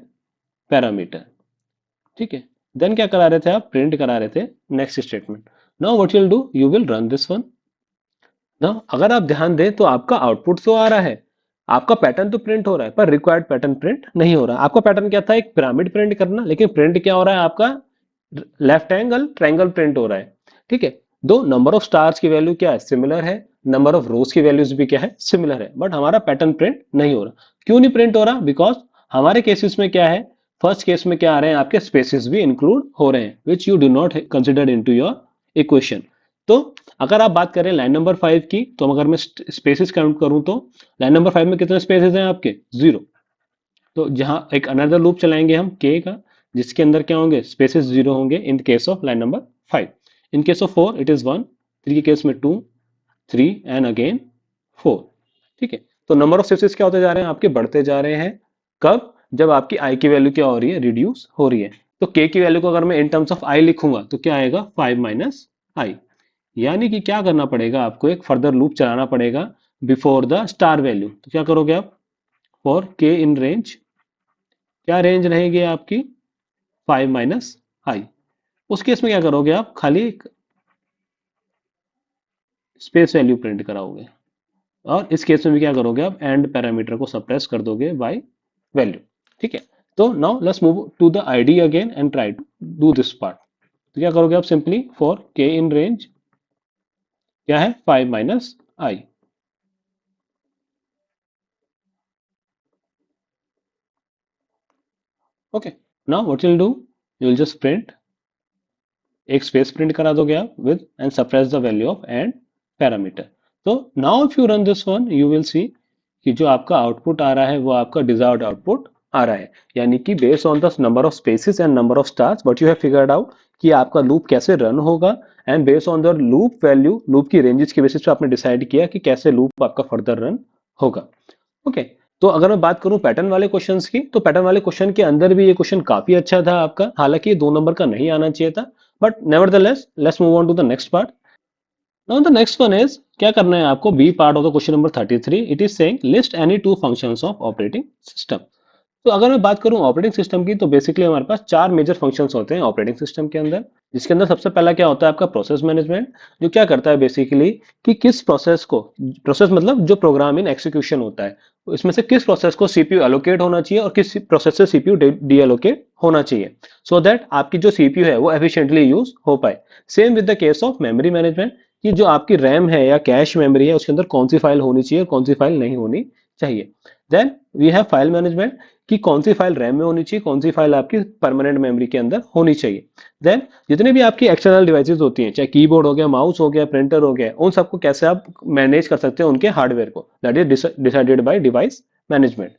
parameter, ठीक है। देन क्या करा रहे थे आप, प्रिंट करा रहे थे next statement. Now what you will do, you will run this one. ना अगर आप ध्यान दें तो आपका आउटपुट तो आ रहा है, आपका पैटर्न तो प्रिंट हो रहा है, पर रिक्वायर्ड पैटर्न प्रिंट नहीं हो रहा। आपका पैटर्न क्या था, एक पिरामिड प्रिंट करना, लेकिन प्रिंट क्या हो रहा है आपका, लेफ्ट एंगल ट्रायंगल प्रिंट हो रहा है। ठीक है, दो नंबर ऑफ स्टार्स की वैल्यू क्या है, सिमिलर है, नंबर ऑफ रोज की वैल्यूज भी क्या है, सिमिलर है, बट हमारा पैटर्न प्रिंट नहीं हो रहा। क्यों नहीं प्रिंट हो रहा, बिकॉज हमारे केसेस में क्या है, फर्स्ट केस में क्या आ रहे हैं आपके स्पेसिस भी इंक्लूड हो रहे हैं, which you do not consider into your equation. तो अगर आप बात करें लाइन नंबर 5 की, तो अगर मैं स्पेसिस काउंट करूं तो लाइन नंबर 5 में कितने स्पेसेस हैं आपके, 0। तो जहां एक अनदर लूप चलाएंगे हम के का, जिसके अंदर क्या होंगे, स्पेसेस 0 होंगे in case of line number 5। In case of 4 it is 1, 3 के केस में 2, 3 एंड अगेन 4। ठीक है, तो नंबर ऑफ स्पेसेस क्या होते जा रहे हैं आपके, बढ़ते जा रहे हैं। कब, जब आपकी आई की वैल्यू क्या हो रही है, रिड्यूस हो रही है। तो के की वैल्यू को अगर मैं इन टर्म्स ऑफ आई लिखूंगा तो क्या आएगा, 5 माइनस आई। यानी कि क्या करना पड़ेगा आपको, एक फर्दर लूप चलाना पड़ेगा बिफोर द स्टार वैल्यू। तो क्या करोगे आप, फॉर के इन रेंज, क्या रेंज रहेगी आपकी 5 माइनस आई। उस केस में क्या करोगे आप, खाली एक स्पेस वैल्यू प्रिंट कराओगे, और इस केस में भी क्या करोगे आप, एंड पैरामीटर को सप्रेस कर दोगे बाय वैल्यू। ठीक है, तो now let's move to the ID again and try to do this part. तो क्या करोगे आप, सिंपली फॉर के इन रेंज क्या है, 5 minus I. Okay, now what you will do, you will just print, एक स्पेस प्रिंट करा दोगे आप with end suppress the value of end parameter. तो now if you run this one, you will see कि जो आपका आउटपुट आ रहा है वो आपका डिजायर्ड आउटपुट आ रहा है। यानी कि based on the number of spaces and number of stars what you have figured out कि आपका लूप कैसे रन होगा, and based on the loop value, loop की रेंजेस के बेसिस पे आपने डिसाइड किया कि कैसे लूप आपका फर्दर रन होगा। ओके, तो अगर मैं बात करूं पैटर्न वाले क्वेश्चंस की, तो पैटर्न वाले क्वेश्चन के अंदर भी ये क्वेश्चन काफी अच्छा था आपका, हालांकि ये 2 नंबर का नहीं आना चाहिए था, but nevertheless let's move on to the next part. Now the next one is, क्या करना है आपको, B part of the question number 33, it is saying list any two functions of operating system. तो अगर मैं बात करूं ऑपरेटिंग सिस्टम की, तो बेसिकली हमारे पास 4 मेजर फंक्शंस होते हैं ऑपरेटिंग सिस्टम के अंदर, जिसके अंदर सबसे पहला क्या होता है आपका प्रोसेस मैनेजमेंट, जो क्या करता है बेसिकली कि किस प्रोसेस को, प्रोसेस मतलब जो प्रोग्राम इन एग्जीक्यूशन होता है, इसमें से किस प्रोसेस को सीपीयू एलोकेट होना चाहिए और किस प्रोसेस से सीपीयू डी एलोकेट होना चाहिए, सो दैट आपकी जो सीपीयू है वो एफिशिएंटली यूज हो पाए। Same with the case of memory management, कि जो आपकी रैम है या कैश मेमोरी है, उसके अंदर कौन सी फाइल होनी चाहिए और कौन सी फाइल नहीं होनी चाहिए। Then we have file management, कि कौन सी फाइल रैम में होनी चाहिए, कौन सी फाइल आपकी परमानेंट मेमोरी के अंदर होनी चाहिए। देन जितने भी आपकी एक्सटर्नल डिवाइसेस होती हैं, चाहे कीबोर्ड हो गया, माउस हो गया, प्रिंटर हो गया, उन सबको कैसे आप मैनेज कर सकते हैं उनके हार्डवेयर को, that is decided bye device management.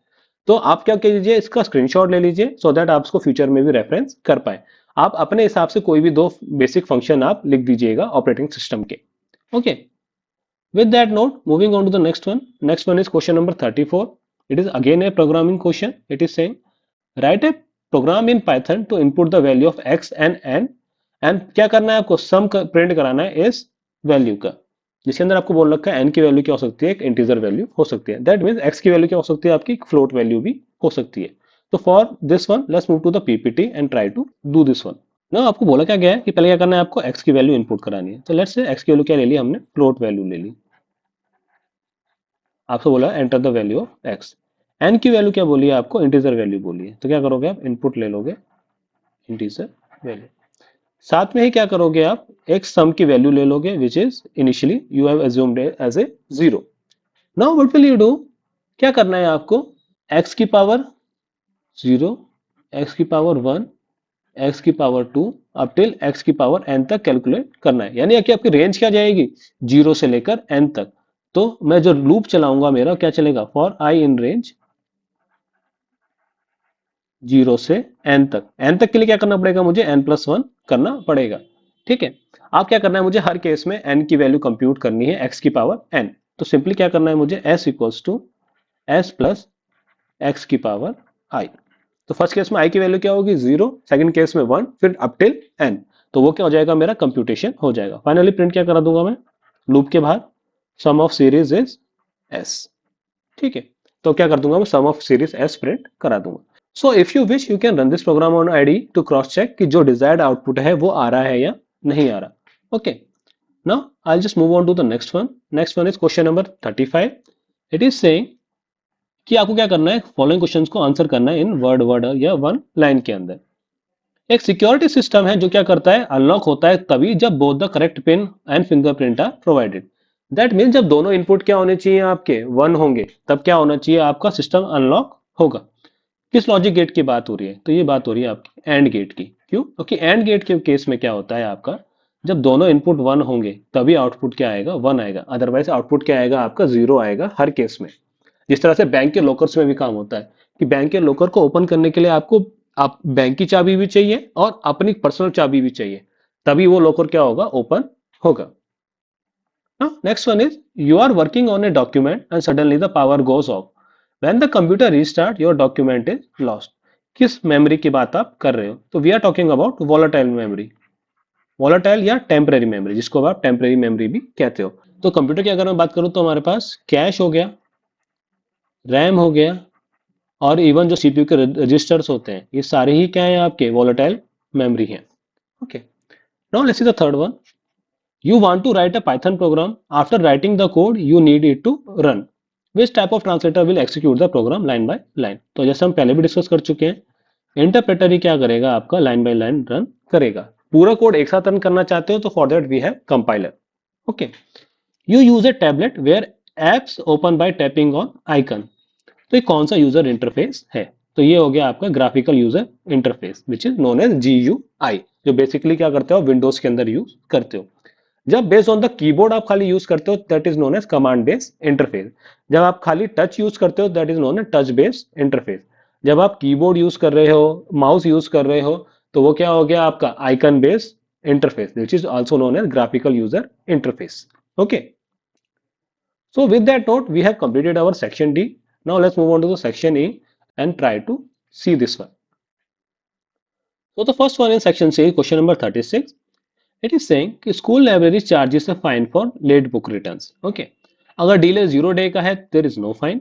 तो आप क्या कीजिए, इसका स्क्रीनशॉट ले लीजिए सो दैट आप इसको फ्यूचर में भी रेफरेंस कर पाए। आप अपने हिसाब से कोई भी दो बेसिक फंक्शन आप लिख दीजिएगा ऑपरेटिंग सिस्टम के। Okay, with that note, moving on to the next one. Next one is question number 34. It is again a programming question. It is saying, write a program in Python to input the value of x and n. And क्या करना है आपको, सम प्रिंट कराना है इस वैल्यू का, जिसके अंदर आपको बोल रखा है n की वैल्यू क्या हो सकती है, एक इंटीजर वैल्यू हो सकती है, दैट मीन्स x की वैल्यू क्या हो सकती है, आपकी फ्लोट वैल्यू भी हो सकती है। तो for this one let's move to the PPT and try to do this one. ना आपको बोला क्या गया है कि पहले क्या करना है, आपको x की वैल्यू इनपुट करानी है। तो लेट्स से x की वैल्यू क्या ले ली हमने, फ्लोट वैल्यू ले ली। आपसे बोला enter the value of X, N की वैल्यू क्या बोली है आपको, इंटीजर वैल्यू बोली है। तो क्या करोगे आप, इनपुट ले लोगे इंटीजर वैल्यू, साथ में ही क्या करोगे आप, एक सम की वैल्यू ले लोगे which is initially you have assumed as a 0। Now what will you do, क्या करना है आपको, एक्स की पावर 0, एक्स की पावर 1, एक्स की पावर 2 अब टिल एक्स की पावर n तक कैलकुलेट करना है। यानी कि आपकी रेंज क्या जाएगी, 0 से लेकर n तक। तो मैं जो लूप चलाऊंगा मेरा क्या चलेगा, फॉर आई इन रेंज 0 से n तक। n तक के लिए क्या करना पड़ेगा, मुझे n+1 करना पड़ेगा। ठीक है, आप क्या करना है, मुझे हर केस में n की वैल्यू कंप्यूट करनी है x की पावर n। तो सिंपली क्या करना है मुझे, s equals to s plus X की पावर i। तो फर्स्ट केस में i की वैल्यू क्या होगी, 0, सेकंड केस में 1, फिर अप टिल n। तो वो क्या हो जाएगा, मेरा कंप्यूटेशन हो जाएगा। फाइनली प्रिंट क्या करा दूंगा मैं, लूप के बाहर sum of series is s। ठीक है, तो क्या कर दूंगा मैं, sum of series s print करा दूंगा। So if you wish you can run this program on ID to cross check कि जो डिजायर्ड आउटपुट है वो आ रहा है या नहीं आ रहा। Okay, now I just move on to the next one. Next one is question number 35। It is saying कि आपको क्या करना है, फॉलोइंग क्वेश्चंस को आंसर करना है इन वर्ड वर्ड या वन लाइन के अंदर। एक सिक्योरिटी सिस्टम है जो क्या करता है, अनलॉक होता है तभी जब both the correct pin and fingerprint are provided. That mean जब दोनों इनपुट क्या होने चाहिए, आपके 1 होंगे, तब क्या होना चाहिए, आपका सिस्टम अनलॉक होगा। किस लॉजिक गेट की बात हो रही है, तो ये बात हो रही है आपकी एंड गेट की। क्यों, क्योंकि एंड गेट के केस में क्या होता है आपका, जब दोनों इनपुट 1 होंगे तभी आउटपुट क्या आएगा, 1 आएगा, अदरवाइज आउटपुट क्या आएगा आपका, 0 आएगा हर केस में। जिस तरह से बैंक के लॉकर्स में भी काम होता है कि बैंक के लॉकर को ओपन करने के लिए आपको आप बैंक की चाबी भी चाहिए और अपनी पर्सनल चाबी भी चाहिए, तभी वो लॉकर क्या होगा, ओपन होगा। Now, next one is you are working on a document and suddenly the power goes off. When the computer restart, your document is lost. किस मेमोरी की बात आप कर रहे हो, तो we are talking about volatile memory, volatile या टेम्परेरी मेमोरी, जिसको आप टेम्परेरी मेमोरी भी कहते हो। तो कंप्यूटर की अगर मैं बात करूं तो हमारे पास कैश हो गया, रैम हो गया, और इवन जो सीपीयू के रजिस्टर्स होते हैं, ये सारे ही क्या है, आपके वॉलेटाइल मेमोरी हैं। Okay, now let's see the third one. You want to write a Python program. After writing the code, you need it to run. Which type of translator will execute the program line by line? तो जैसे हम पहले भी डिस्कस कर चुके हैं, इंटरप्रेटर ही क्या करेगा, आपका लाइन बाय लाइन रन करेगा। पूरा कोड एक साथ रन करना चाहते हो तो for that we have compiler. Okay, you use a tablet where apps open by tapping on icon. तो ये कौन सा यूजर इंटरफेस है, तो ये हो गया आपका graphical user interface which is known as GUI, जो बेसिकली क्या करते हो, विंडोज के अंदर यूज करते हो। जब बेस्ड ऑन द कीबोर्ड आप खाली यूज करते हो that is known as command based interface. जब आप खाली टच यूज करते हो that is known as touch based interface. जब आप कीबोर्ड यूज कर रहे हो, माउस यूज कर रहे हो, तो वो क्या हो गया आपका icon based interface which is also known as graphical user interface. Okay, so with that note we have completed our section D. Now let's move on to the section E and try to see this one. So the first one in section C, question number 36. It is saying कि school library charges a fine for late book returns. Okay. अगर डिले 0 डे का है there is no fine.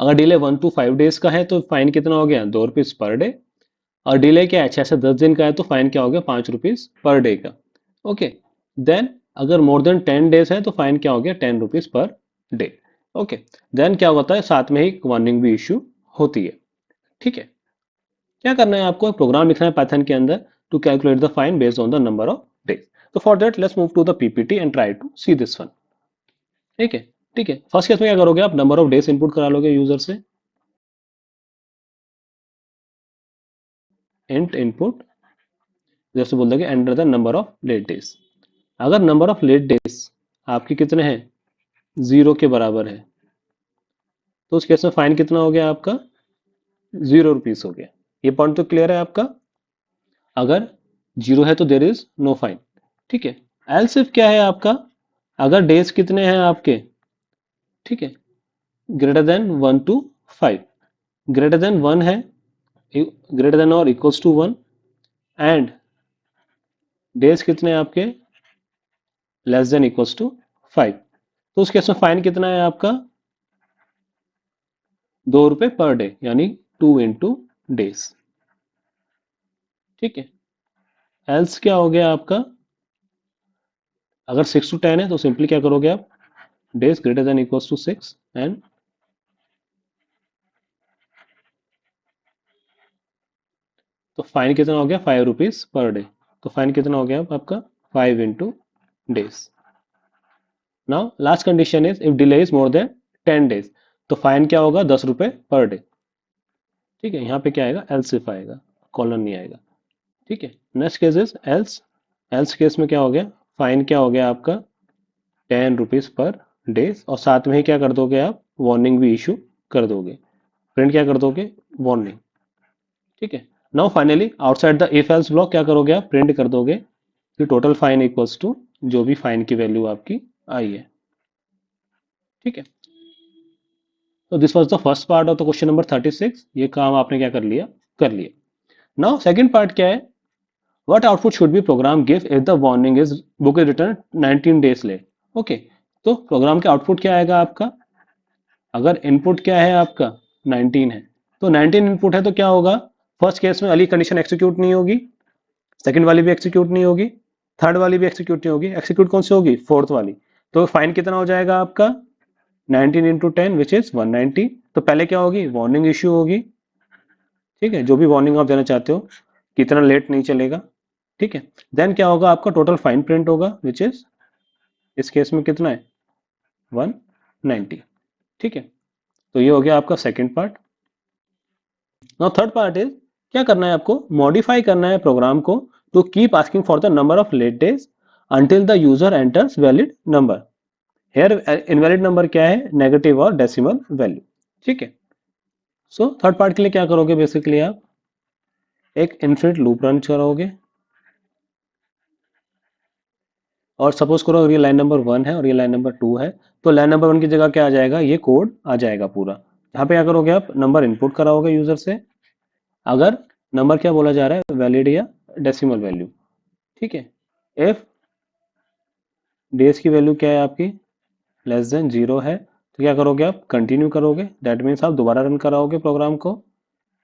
अगर डिले 1 to 5 डेज का है तो फाइन कितना हो गया, 2 रुपीज पर डे। और डिले क्या है, 6 से 10 दिन का है तो फाइन क्या हो गया, 5 रुपीज पर डे का। ओके, देन अगर मोर देन 10 डेज है तो फाइन क्या हो गया, 10 rupees per day. Okay, then क्या होता है, साथ में ही वार्निंग भी इश्यू होती है। ठीक है, क्या करना है आपको, प्रोग्राम लिखना है पाइथन के अंदर to calculate the fine based on the number of days. तो for that let's move to the PPT and try to see this one. ठीक है, ठीक है, फर्स्ट केस में क्या करोगे आप, नंबर ऑफ डेज इनपुट करा लोगे यूजर से, इंट इनपुट जैसे बोल देंगे enter the number of late days. अगर नंबर ऑफ लेट डेज आपके कितने हैं, 0 के बराबर है, तो उस केस में फाइन कितना हो गया आपका, 0 रुपीज हो गया। ये पॉइंट तो क्लियर है आपका। अगर 0 है तो देर इज नो फाइन। ठीक है। एल्स इफ क्या है आपका, अगर डेज कितने हैं आपके, ठीक है, greater than 1 to 5, greater than 1 है, ग्रेटर देन और इक्वल्स टू 1, एंड डेज कितने हैं आपके, लेस देन इक्वल्स टू 5, तो उस केस में फाइन कितना है आपका, 2 रुपए पर डे, यानी 2 into डेज। ठीक है। एल्स क्या हो गया आपका, अगर 6 to 10 है तो सिंपली क्या करोगे आप, days greater than equals to 6, and तो फाइन कितना हो गया, 5 रुपीज पर डे। तो फाइन कितना हो गया आपका, 5 into days. Now last condition is if delay is more than 10 days, तो फाइन क्या होगा, 10 रुपए पर डे। ठीक है, यहाँ पे क्या आएगा, एल्स इफ आएगा, कॉलन नहीं आएगा। ठीक है। Next case is else. Else case में क्या हो गया, फाइन क्या हो गया आपका, 10 रुपीज पर डेज, और साथ में ही क्या कर दोगे आप, वार्निंग भी इशू कर दोगे, प्रिंट क्या कर दोगे, वार्निंग। ठीक है। Now finally outside the if else block क्या करोगे आप, प्रिंट कर दोगे कि टोटल फाइन इक्वल्स टू जो भी फाइन की वैल्यू आपकी आई है। ठीक है। तो this was the first part of the question number 36। ये काम आपने क्या कर लिया। नाउ सेकंड पार्ट क्या है, what output should be program give if the warning is book is return 19 days late. Okay, तो प्रोग्राम का आउटपुट क्या आएगा आपका, अगर इनपुट क्या है आपका 19 है, तो 19 इनपुट है तो क्या होगा, फर्स्ट केस में वाली कंडीशन एक्सिक्यूट नहीं होगी, सेकंड वाली भी एक्सिक्यूट नहीं होगी, थर्ड वाली भी एक्सिक्यूट नहीं होगी, एक्सिक्यूट कौन सी होगी, फोर्थ वाली। तो फाइन कितना हो जाएगा आपका, 19 into 10 विच इज 190। तो पहले क्या होगी, वार्निंग इश्यू होगी। ठीक है, जो भी वार्निंग आप देना चाहते हो, कितना लेट नहीं चलेगा। ठीक है। देन क्या होगा आपका, टोटल फाइन प्रिंट होगा विच इज इस केस में कितना है, 190। ठीक है। तो ये हो गया आपका second part. Now third part is, क्या करना है आपको, मॉडिफाई करना है प्रोग्राम को to keep asking for the number of late days until the user enters valid number. Here invalid number क्या है, नेगेटिव और डेसिमल वैल्यू। ठीक है। सो थर्ड पार्ट के लिए क्या करोगे, बेसिकली आप एक इनफिनिट लूप रन करोगे, और सपोज करो ये लाइन नंबर 1 है और ये लाइन नंबर 2 है, तो लाइन नंबर 1 की जगह क्या आ जाएगा, ये कोड आ जाएगा पूरा। यहाँ पे क्या करोगे आप, नंबर इनपुट कराओगे यूजर से, अगर नंबर क्या बोला जा रहा है, वैलिड या डेसिमल वैल्यू। ठीक है। इफ डेज की वैल्यू क्या है आपकी, लेस देन 0 है, तो क्या करोगे आप, कंटिन्यू करोगे, दैट मीन्स आप दोबारा रन कराओगे प्रोग्राम को।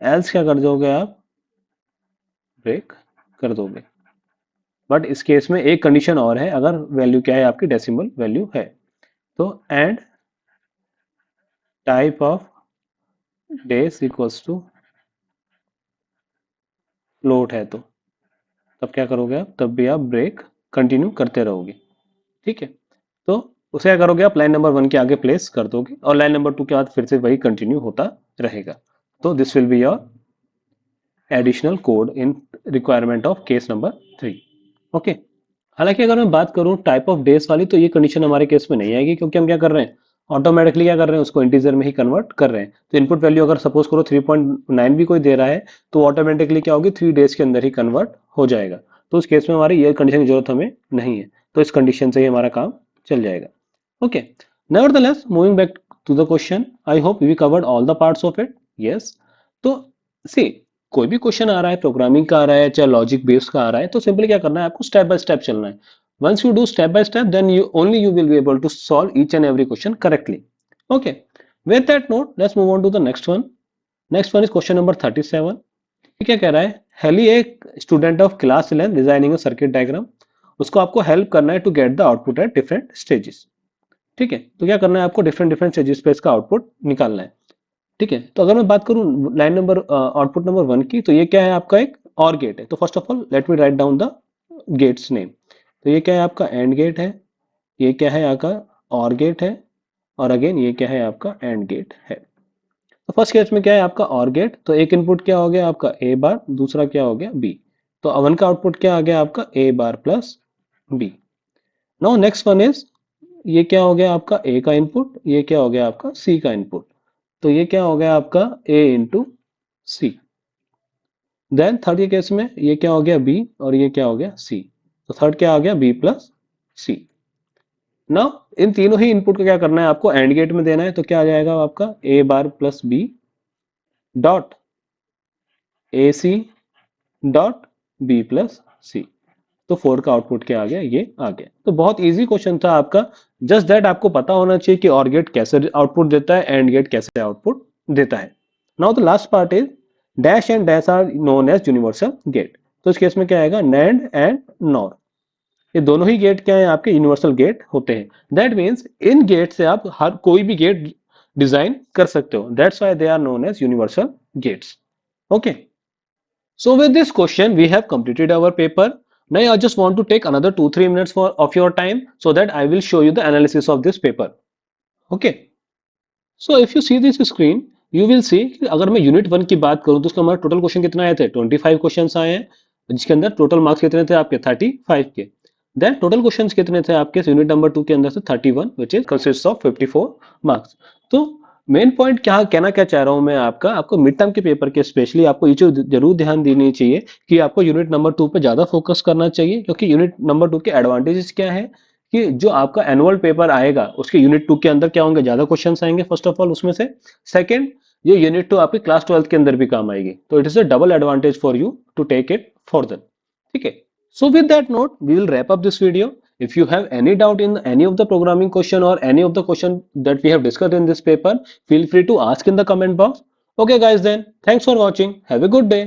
एल्स क्या कर दोगे आप, ब्रेक कर दोगे। बट इस केस में एक कंडीशन और है, अगर वैल्यू क्या है आपकी, डेसिमल वैल्यू है, तो and type of days equals to float है, तो तब क्या करोगे आप, तब भी आप ब्रेक कंटिन्यू करते रहोगे। ठीक है। तो उसे क्या करोगे आप, लाइन नंबर 1 के आगे प्लेस कर दोगे, और लाइन नंबर 2 के बाद फिर से वही कंटिन्यू होता रहेगा। तो this will be your additional code in requirement of case number 3। Okay. हालांकि अगर मैं बात करूं टाइप ऑफ डेज वाली, तो ये कंडीशन हमारे केस में नहीं आएगी, क्योंकि हम क्या कर रहे हैं, ऑटोमेटिकली क्या कर रहे हैं, उसको इंटीजर में ही कन्वर्ट कर रहे हैं। तो इनपुट वैल्यू अगर सपोज करो 3.9 भी कोई दे रहा है, तो ऑटोमेटिकली क्या होगी, 3 डेज के अंदर ही कन्वर्ट हो जाएगा। तो उस केस में हमारी ये कंडीशन की जरूरत हमें नहीं है, तो इस कंडीशन से ही हमारा काम चल जाएगा। Okay. Nevertheless, moving back to the question, I hope we covered all the parts of it. Yes. तो सी, कोई भी क्वेश्चन आ रहा है, प्रोग्रामिंग का आ रहा है, चाहे लॉजिक बेस्ड का आ रहा है, तो सिंपली क्या करना है आपको, स्टेप बाय स्टेप चलना है। once you do step by step, then you will be able to solve each and every question correctly. Okay, with that note, let's move on to the next one. Next one is question number 37. ये क्या कह रहा है, हेली एक student of class 11 designing circuit diagram, उसको आपको हेल्प करना है to get the output at different stages. ठीक है। तो क्या करना है आपको, डिफरेंट डिफरेंट स्टेजेस पे इसका आउटपुट निकालना है। ठीक है। तो अगर मैं बात करूं लाइन नंबर आउटपुट नंबर 1 की, तो ये क्या है आपका, एक और गेट है। तो first of all let me write down the gates name. तो ये क्या है आपका, एंड गेट है, ये क्या है आपका, और गेट है, और अगेन ये क्या है आपका, एंड गेट है। तो फर्स्ट केस में क्या है आपका, और गेट, तो एक इनपुट क्या हो गया आपका, ए बार, दूसरा क्या हो गया, बी। तो 1 का आउटपुट क्या आ गया आपका a bar plus b। Now next one is, ये क्या हो गया आपका a का इनपुट, ये क्या हो गया आपका c का इनपुट, तो ये क्या हो गया आपका a into C. Then third के केस में ये क्या हो गया b और ये क्या हो गया c, तो थर्ड क्या आ गया b plus c। Now in तीनों ही इनपुट को क्या करना है आपको एंड गेट में देना है, तो क्या आ जाएगा आपका a bar plus b dot A C dot b plus c। तो 4 का आउटपुट क्या आ गया, ये आ गया। तो बहुत इजी क्वेश्चन था आपका, जस्ट दैट आपको पता होना चाहिए कि और गेट कैसे आउटपुट देता है, एंड गेट कैसे आउटपुट देता है। Now the last part is dash and dash are known as universal gate. तो इस केस में क्या आएगा, नैंड एंड नॉर, ये दोनों ही गेट क्या है आपके यूनिवर्सल गेट होते हैं। दैट मीन्स इन गेट से आप हर कोई भी गेट डिजाइन कर सकते हो, that's why they are known as universal gates. Okay, so with this question we have completed our paper. Now I just want to take another 2-3 minutes of your time so that I will show you the analysis of this paper. Okay, so if you see this screen you will see कि अगर मैं यूनिट 1 की बात करूं तो उसका हमारा टोटल क्वेश्चन कितना आए थे, 25 क्वेश्चंस आए हैं, जिसके अंदर टोटल मार्क्स कितने थे आपके 35 के। देन टोटल क्वेश्चंस कितने थे आपके यूनिट नंबर 2 के अंदर से 31 which is consist of 54 marks. तो मेन पॉइंट क्या कहना क्या चाह रहा हूं मैं आपको मिड टर्म के पेपर के स्पेशली आपको ये चीज जरूर ध्यान देनी चाहिए कि आपको यूनिट नंबर 2 पे ज्यादा फोकस करना चाहिए, क्योंकि यूनिट नंबर 2 के एडवांटेजेस क्या है कि जो आपका एनुअल पेपर आएगा उसके यूनिट 2 के अंदर क्या होंगे, ज्यादा क्वेश्चंस आएंगे फर्स्ट ऑफ ऑल उसमें से। सेकंड, ये यूनिट 2 आपकी क्लास 12 के अंदर भी काम आएगी, तो it is a double advantage for you to take it for. ठीक है, so with that note we will wrap up this video. If you have any doubt in any of the programming question or any of the question that we have discussed in this paper, feel free to ask in the comment box. Okay guys, then thanks for watching, have a good day.